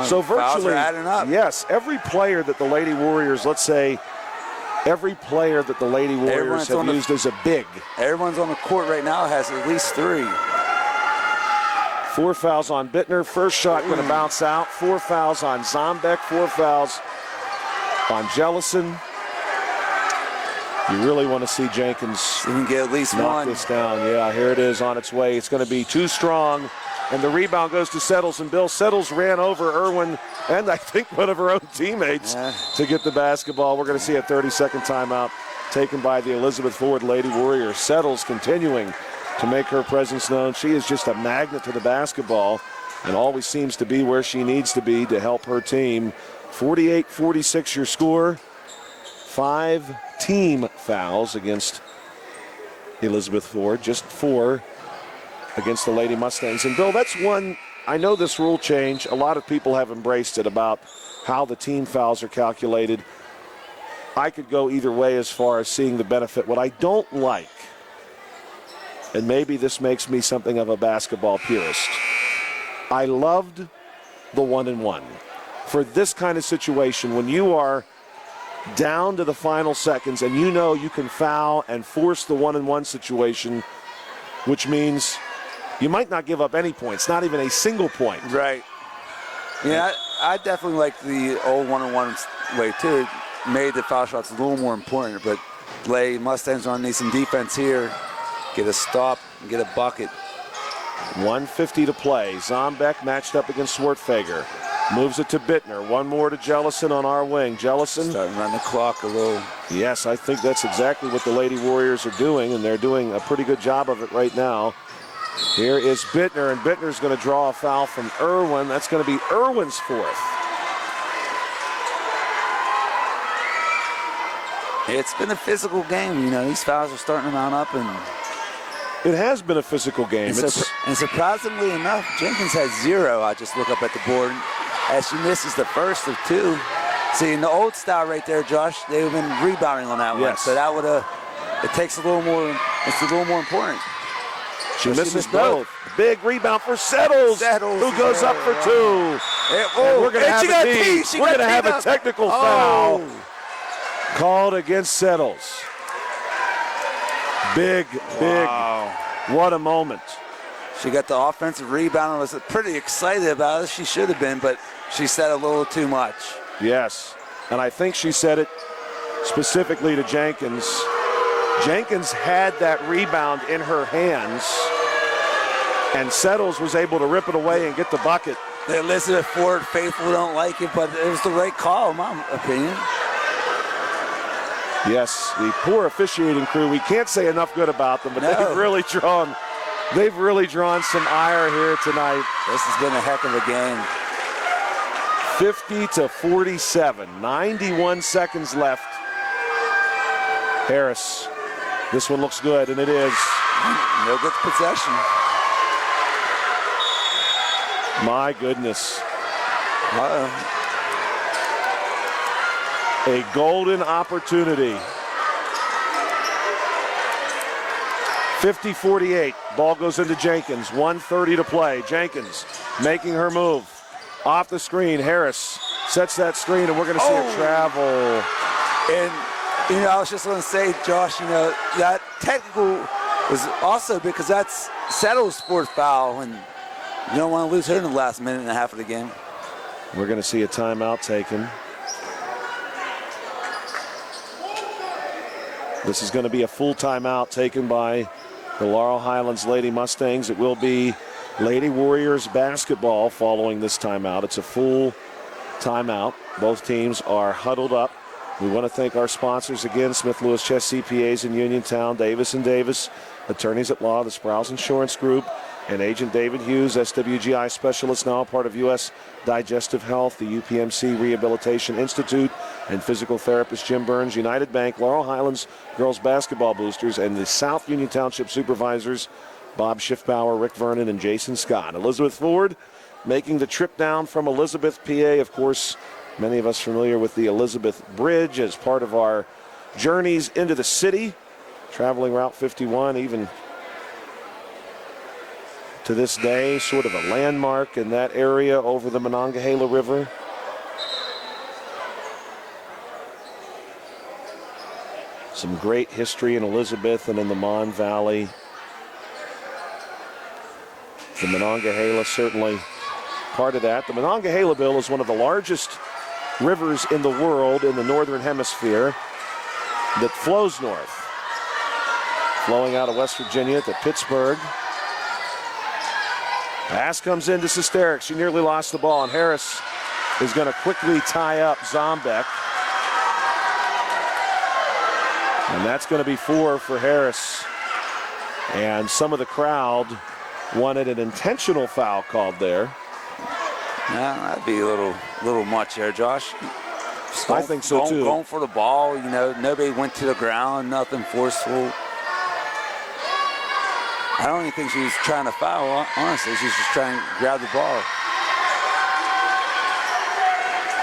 So virtually, adding up. Yes, every player that the Lady Warriors, let's say, every player that the Lady Warriors have used as a big. Everyone's on the court right now has at least 3. 4 fouls on Bittner. First shot going to bounce out. 4 fouls on Zombeck. 4 fouls on Jellison. You really want to see Jenkins you can get at least knock 1. this down. Yeah, here it is on its way. It's going to be too strong. And the rebound goes to Settles, and Bill Settles ran over Irwin and I think one of her own teammates to get the basketball. We're going to see a 30-second timeout taken by the Elizabeth Ford Lady Warriors. Settles continuing to make her presence known. She is just a magnet to the basketball and always seems to be where she needs to be to help her team. 48-46 your score. 5 team fouls against Elizabeth Ford, just 4 against the Lady Mustangs. And Bill, that's one, I know this rule change, a lot of people have embraced it about how the team fouls are calculated. I could go either way as far as seeing the benefit. What I don't like, and maybe this makes me something of a basketball purist, I loved the 1-and-1. For this kind of situation, when you are down to the final seconds and you know you can foul and force the 1-and-1 situation, which means you might not give up any points, not even a single point. Right. Yeah, I definitely like the old 1-on-1 way too. It made the foul shots a little more important, but Lady Mustangs are going to need some defense here. Get a stop and get a bucket. 1:50 to play. Zombeck matched up against Swartfager. Moves it to Bittner. One more to Jellison on our wing. Jellison. Starting to run the clock a little. Yes, I think that's exactly what the Lady Warriors are doing, and they're doing a pretty good job of it right now. Here is Bittner, and Bittner's going to draw a foul from Irwin. That's going to be Irwin's fourth. It's been a physical game. You know, these fouls are starting to mount up, and it has been a physical game. And surprisingly enough, Jenkins has 0. I just look up at the board as she misses the first of 2. See, in the old style right there, Josh, they would have been rebounding on that one. So that would have, it takes a little more, it's a little more important. She misses both. Big rebound for Settles, who goes up for 2. And we're going to have a knee. We're going to have a technical foul called against Settles. Big. What a moment. She got the offensive rebound and was pretty excited about it. She should have been, but she said a little too much. Yes, and I think she said it specifically to Jenkins. Jenkins had that rebound in her hands, and Settles was able to rip it away and get the bucket. The Elizabeth Ford faithful don't like it, but it was the right call, in my opinion. Yes, the poor officiating crew, we can't say enough good about them, but they've really drawn some ire here tonight. This has been a heck of a game. 50-47, 91 seconds left. Harris, this one looks good, and it is. No good possession. My goodness. A golden opportunity. 50-48. Ball goes into Jenkins. 1:30 to play. Jenkins making her move. Off the screen. Harris sets that screen, and we're going to see a travel. And, you know, I was just going to say, Josh, you know, that technical was also because that's Settles' fourth foul, and you don't want to lose her in the last minute and a half of the game. We're going to see a timeout taken. This is going to be a full timeout taken by the Laurel Highlands Lady Mustangs. It will be Lady Warriors basketball following this timeout. It's a full timeout. Both teams are huddled up. We want to thank our sponsors again, Smith Lewis Chess CPAs in Uniontown, Davis & Davis, attorneys at law, the Sprouse Insurance Group, and Agent David Hughes, SWGI specialist, now part of U.S. Digestive Health, the UPMC Rehabilitation Institute, and physical therapist Jim Burns, United Bank, Laurel Highlands girls basketball boosters, and the South Union Township supervisors, Bob Schiffbauer, Rick Vernon, and Jason Scott. Elizabeth Ford making the trip down from Elizabeth, PA. Of course, many of us familiar with the Elizabeth Bridge as part of our journeys into the city, traveling Route 51, even to this day, sort of a landmark in that area over the Monongahela River. Some great history in Elizabeth and in the Mon Valley. The Monongahela certainly part of that. The Monongahela Bill is one of the largest rivers in the world in the northern hemisphere that flows north. Flowing out of West Virginia to Pittsburgh. Pass comes into Sesterik. She nearly lost the ball, and Harris is going to quickly tie up Zombeck. And that's going to be 4 for Harris. And some of the crowd wanted an intentional foul called there. Yeah, that'd be a little much there, Josh. I think so too. Going for the ball, you know, nobody went to the ground, nothing forceful. I don't even think she was trying to foul, honestly. She was just trying to grab the ball.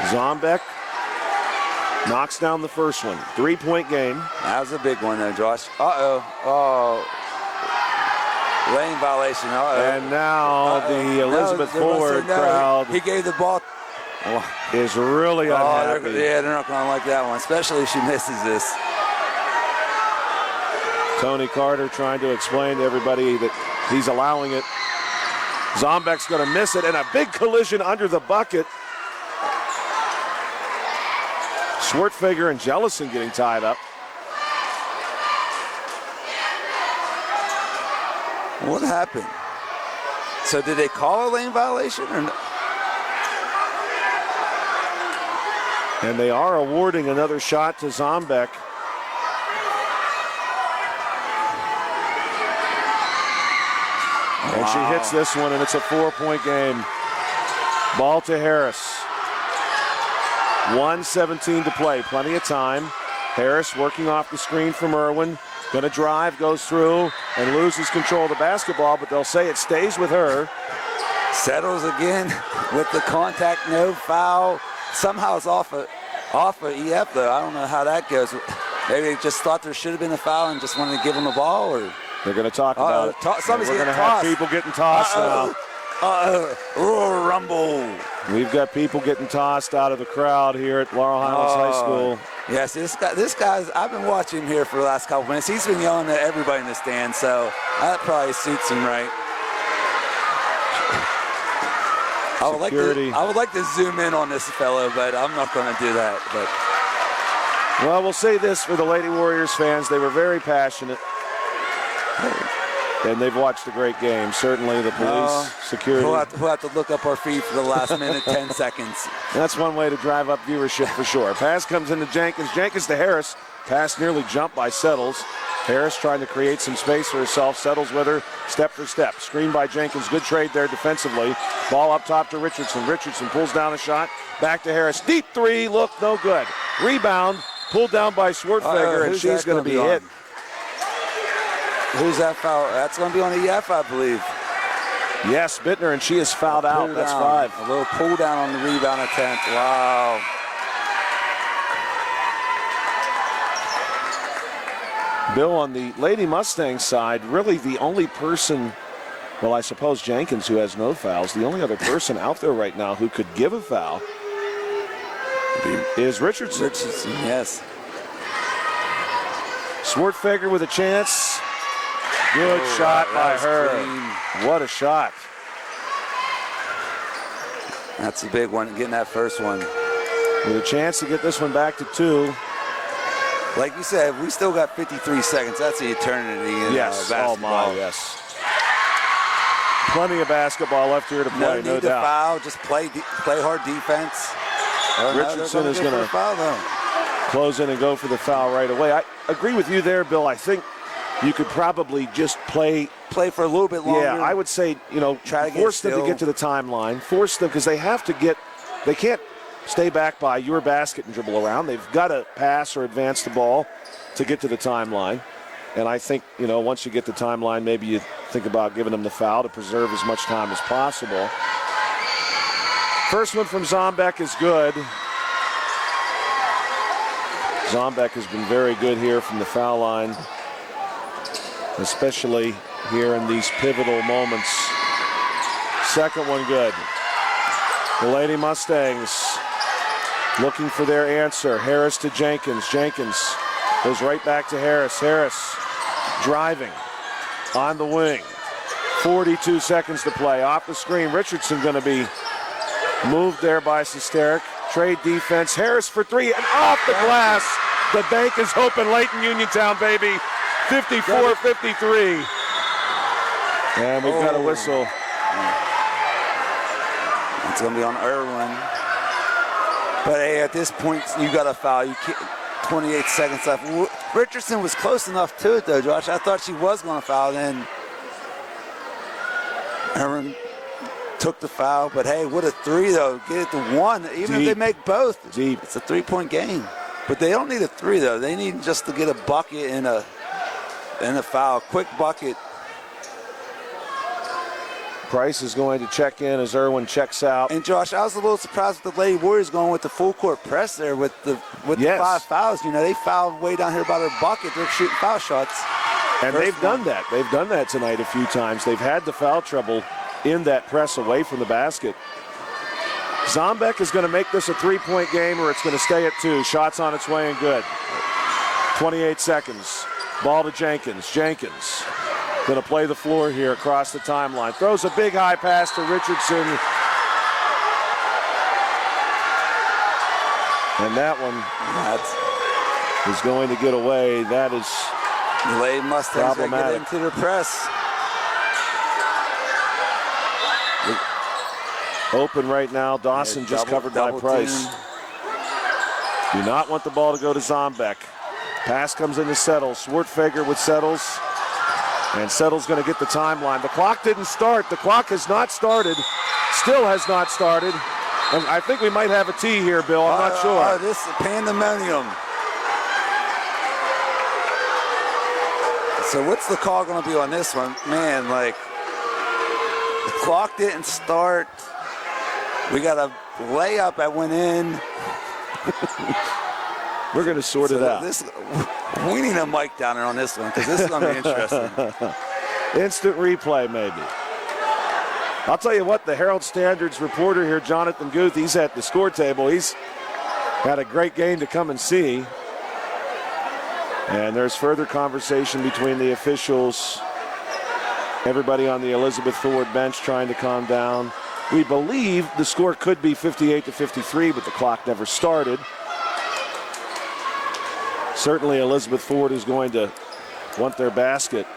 Zombeck Knocks down the first one. 3-point game. That was a big one, though, Josh. Oh. Lane violation. And now the Elizabeth Ford crowd He gave the ball. is really unhappy. They're not going to like that one, especially if she misses this. Tony Carter trying to explain to everybody that he's allowing it. Zombeck's going to miss it, and a big collision under the bucket. Schwartfeger and Jellison getting tied up. What happened? So did they call a lane violation or no? And they are awarding another shot to Zombeck. And she hits this one, and it's a 4-point game. Ball to Harris. 1:17 to play. Plenty of time. Harris working off the screen from Irwin. Going to drive, goes through, and loses control of the basketball, but they'll say it stays with her. Settles again with the contact, no foul. Somehow it's off of EF, though. I don't know how that goes. Maybe they just thought there should have been a foul and just wanted to give him the ball, or they're going to talk about it. Somebody's We're getting going to have tossed. people getting tossed now. Rumble. We've got people getting tossed out of the crowd here at Laurel Highlands High School. Yes, this guy's, I've been watching him here for the last couple minutes. He's been yelling at everybody in the stand, so that probably suits him right. I would like to zoom in on this fellow, but I'm not going to do that. Well, we'll say this for the Lady Warriors fans. They were very passionate. And they've watched a great game. Certainly the police, security. We'll have to look up our feed for the last minute, 10 seconds. That's one way to drive up viewership for sure. Pass comes into Jenkins. Jenkins to Harris. Pass nearly jumped by Settles. Harris trying to create some space for herself. Settles with her step for step. Screen by Jenkins. Good trade there defensively. Ball up top to Richardson. Richardson pulls down a shot. Back to Harris. Deep three. Look, no good. Rebound. Pulled down by Schwartfeger, and she's going to be hit. Who's that foul? That's going to be on EF, I believe. Yes, Bittner, and she is fouled out. That's 5. A little pull down on the rebound attempt. Wow. Bill, on the Lady Mustang side, really the only person, well, I suppose Jenkins, who has no fouls, the only other person out there right now who could give a foul is Richardson. Richardson, yes. Schwartfeger with a chance. Good shot by her. Clean. What a shot. That's a big one, getting that first one. With a chance to get this one back to 2. Like you said, we still got 53 seconds. That's the eternity in basketball. Oh my, yes. Plenty of basketball left here to play, no need to doubt. foul, just play hard defense. Richardson is going to close in and go for the foul right away. I agree with you there, Bill. I think you could probably just play for a little bit longer. Yeah, I would say, try to force them to get to the timeline. Force them, because they can't stay back by your basket and dribble around. They've got to pass or advance the ball to get to the timeline. And I think, once you get the timeline, maybe you think about giving them the foul to preserve as much time as possible. First one from Zombeck is good. Zombeck has been very good here from the foul line, especially here in these pivotal moments. Second one good. The Lady Mustangs looking for their answer. Harris to Jenkins. Jenkins goes right back to Harris. Harris driving on the wing. 42 seconds to play. Off the screen. Richardson going to be moved there by Sesteric. Trade defense. Harris for 3 and off the glass. The bank is open late in Uniontown, baby. 54-53. And we've got a whistle. It's going to be on Irwin. But hey, at this point, you got a foul. You can't, 28 seconds left. Richardson was close enough to it, though, Josh. I thought she was going to foul. Then Irwin took the foul. But hey, what a 3, though. Get it to 1. Even Deep. if they make both, Deep. It's a 3-point game. But they don't need a 3, though. They need just to get a bucket and a foul. Quick bucket. Price is going to check in as Irwin checks out. And Josh, I was a little surprised with the Lady Warriors going with the full court press there with the 5 fouls. You know, they fouled way down here by their bucket. They're shooting foul shots. And they've done that. They've done that tonight a few times. They've had the foul trouble in that press away from the basket. Zombeck is going to make this a 3-point game, or it's going to stay at 2. Shots on its way and good. 28 seconds. Ball to Jenkins. Jenkins going to play the floor here across the timeline. Throws a big high pass to Richardson. And that one is going to get away. That is the Lady Mustangs get into their press. Open right now. Dawson just covered by Price. Do not want the ball to go to Zombeck. Pass comes into Settles. Swartfager with Settles. And Settles going to get the timeline. The clock didn't start. The clock has not started. Still has not started. And I think we might have a T here, Bill. I'm not sure. This is pandemonium. So what's the call going to be on this one? Man, like, the clock didn't start. We got a layup that went in. We're going to sort it out. We need a mic down there on this one because this is going to be interesting. Instant replay, maybe. I'll tell you what, the Herald Standard's reporter here, Jonathan Guth, he's at the score table. He's had a great game to come and see. And there's further conversation between the officials, everybody on the Elizabeth Ford bench trying to calm down. We believe the score could be 58-53, but the clock never started. Certainly Elizabeth Ford is going to want their basket.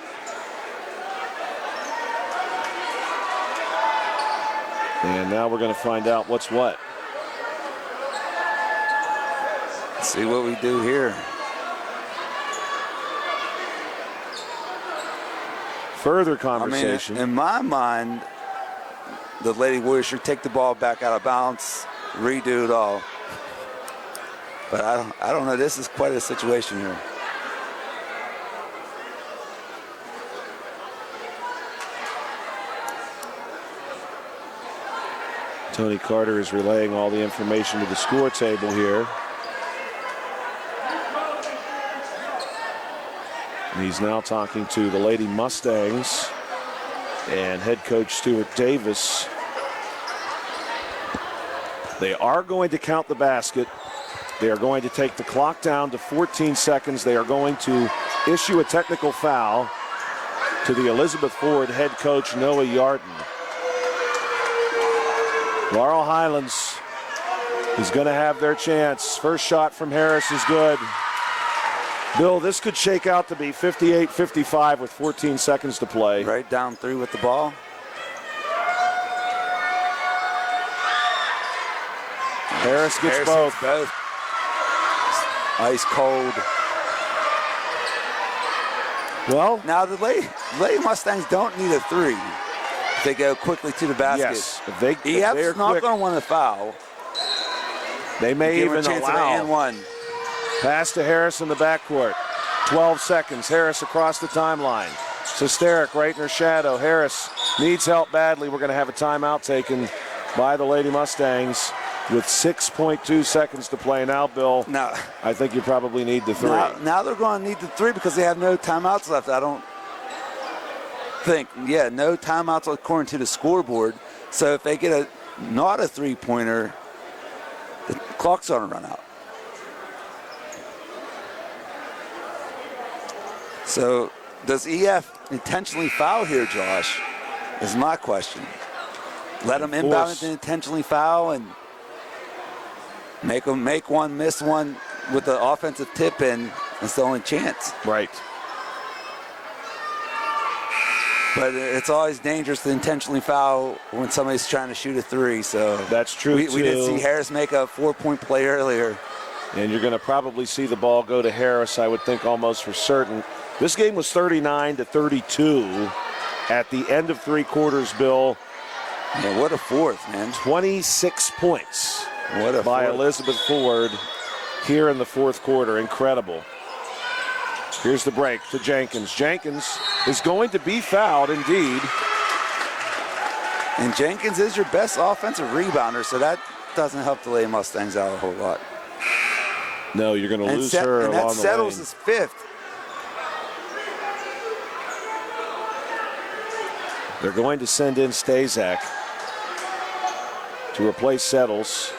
And now we're going to find out what's what. Let's see what we do here. Further conversation. I mean, in my mind, the Lady Warriors should take the ball back out of bounds, redo it all. But I don't know. This is quite a situation here. Tony Carter is relaying all the information to the score table here. And he's now talking to the Lady Mustangs and head coach Stuart Davis. They are going to count the basket. They are going to take the clock down to 14 seconds. They are going to issue a technical foul to the Elizabeth Ford head coach Noah Yarden. Laurel Highlands is going to have their chance. First shot from Harris is good. Bill, this could shake out to be 58-55 with 14 seconds to play. Right down 3 with the ball. Harris gets both. Ice cold. Well, now the Lady Mustangs don't need a 3. If they go quickly to the basket. Yes, if they're not going to want to foul. They may even allow and one. Pass to Harris in the backcourt. 12 seconds. Harris across the timeline. Sesteric right in her shadow. Harris needs help badly. We're going to have a timeout taken by the Lady Mustangs with 6.2 seconds to play. Now, Bill, I think you probably need the 3. Now they're going to need the 3 because they have no timeouts left. I don't think. Yeah, no timeouts according to the scoreboard. So if they get not a 3-pointer, the clock's going to run out. So does EF intentionally foul here, Josh? Is my question. Let them inbound and intentionally foul and make them make one, miss one with the offensive tip in. It's the only chance. Right. But it's always dangerous to intentionally foul when somebody's trying to shoot a 3. So that's true. We did see Harris make a 4-point play earlier. And you're going to probably see the ball go to Harris, I would think almost for certain. This game was 39-32 at the end of 3 quarters, Bill. Yeah, what a fourth, man. 26 points by fourth. Elizabeth Ford here in the 4th quarter. Incredible. Here's the break to Jenkins. Jenkins is going to be fouled, indeed. And Jenkins is your best offensive rebounder, so that doesn't help the Lady Mustangs out a whole lot. No, you're going to lose her and along that the settles lane. his fifth. They're going to send in Stazak to replace Settles.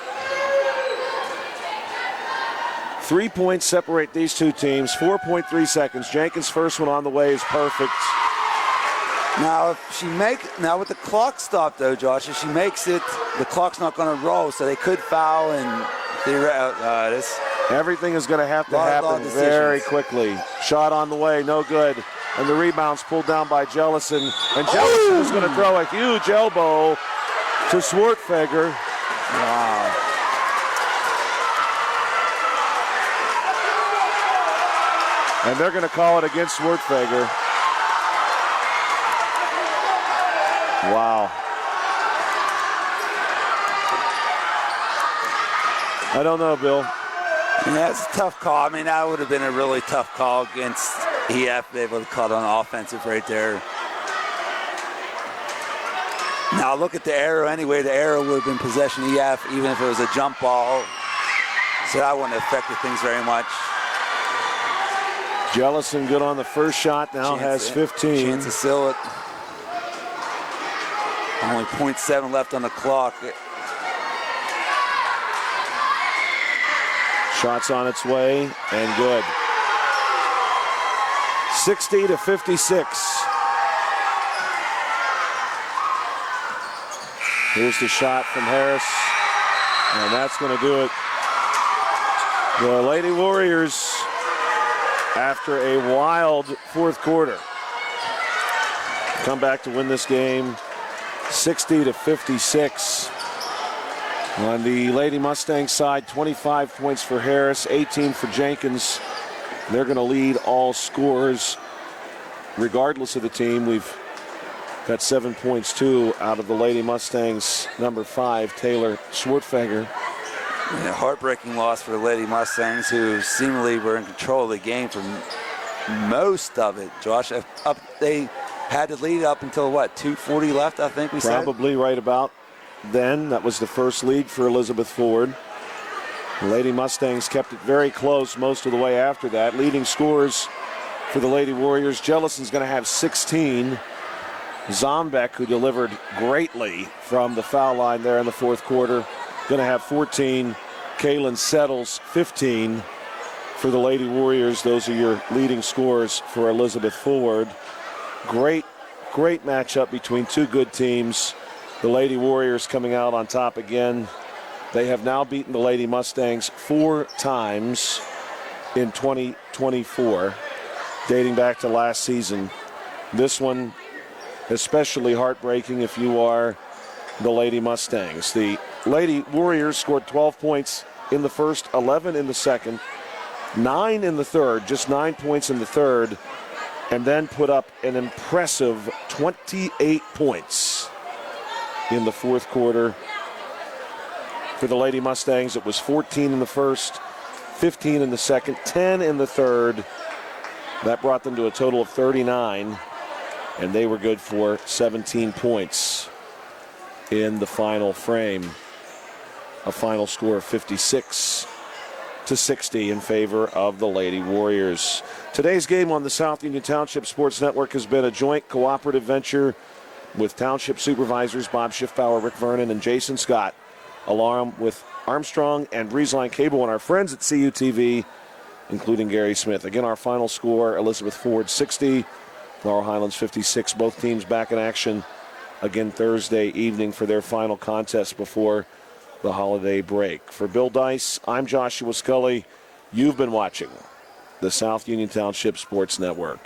3 points separate these two teams, 4.3 seconds. Jenkins' first one on the way is perfect. Now, with the clock stopped though, Josh, if she makes it, the clock's not going to roll, so they could foul and everything is going to have to happen very quickly. Shot on the way, no good. And the rebound's pulled down by Jellison. And Jellison is going to throw a huge elbow to Swartfeger. Wow. And they're going to call it against Swartfeger. Wow. I don't know, Bill. Yeah, it's a tough call. I mean, that would have been a really tough call against EF. They would have called on offensive right there. Now look at the arrow anyway. The arrow would have been possession EF, even if it was a jump ball. So that wouldn't have affected things very much. Jellison good on the first shot, now has 15. Chance to seal it. Only 0.7 left on the clock. Shots on its way, and good. 60-56. Here's the shot from Harris, and that's going to do it. The Lady Warriors, after a wild fourth quarter, come back to win this game 60-56. On the Lady Mustangs side, 25 points for Harris, 18 for Jenkins. They're going to lead all scorers. Regardless of the team, we've got 7 points, too, out of the Lady Mustangs. Number 5, Taylor Swartfeger. A heartbreaking loss for the Lady Mustangs, who seemingly were in control of the game for most of it. Josh, they had to lead up until, what, 2:40 left, I think we said? Probably right about then. That was the first lead for Elizabeth Ford. The Lady Mustangs kept it very close most of the way after that. Leading scorers for the Lady Warriors, Jellison's going to have 16. Zombeck, who delivered greatly from the foul line there in the fourth quarter, going to have 14. Kaylin Settles, 15 for the Lady Warriors. Those are your leading scorers for Elizabeth Ford. Great matchup between two good teams. The Lady Warriors coming out on top again. They have now beaten the Lady Mustangs 4 times in 2024, dating back to last season. This one especially heartbreaking if you are the Lady Mustangs. The Lady Warriors scored 12 points in the first, 11 in the second, 9 in the third, just 9 points in the third, and then put up an impressive 28 points in the fourth quarter. For the Lady Mustangs, it was 14 in the first, 15 in the second, 10 in the third. That brought them to a total of 39, and they were good for 17 points in the final frame. A final score of 56-60 in favor of the Lady Warriors. Today's game on the South Union Township Sports Network has been a joint cooperative venture with Township Supervisors Bob Schiffbauer, Rick Vernon, and Jason Scott, along with Armstrong and Breezeline Cable and our friends at CUTV, including Gary Smith. Again, our final score, Elizabeth Ford 60, Laurel Highlands 56. Both teams back in action again Thursday evening for their final contest before the holiday break. For Bill Dice, I'm Joshua Scully. You've been watching the South Union Township Sports Network.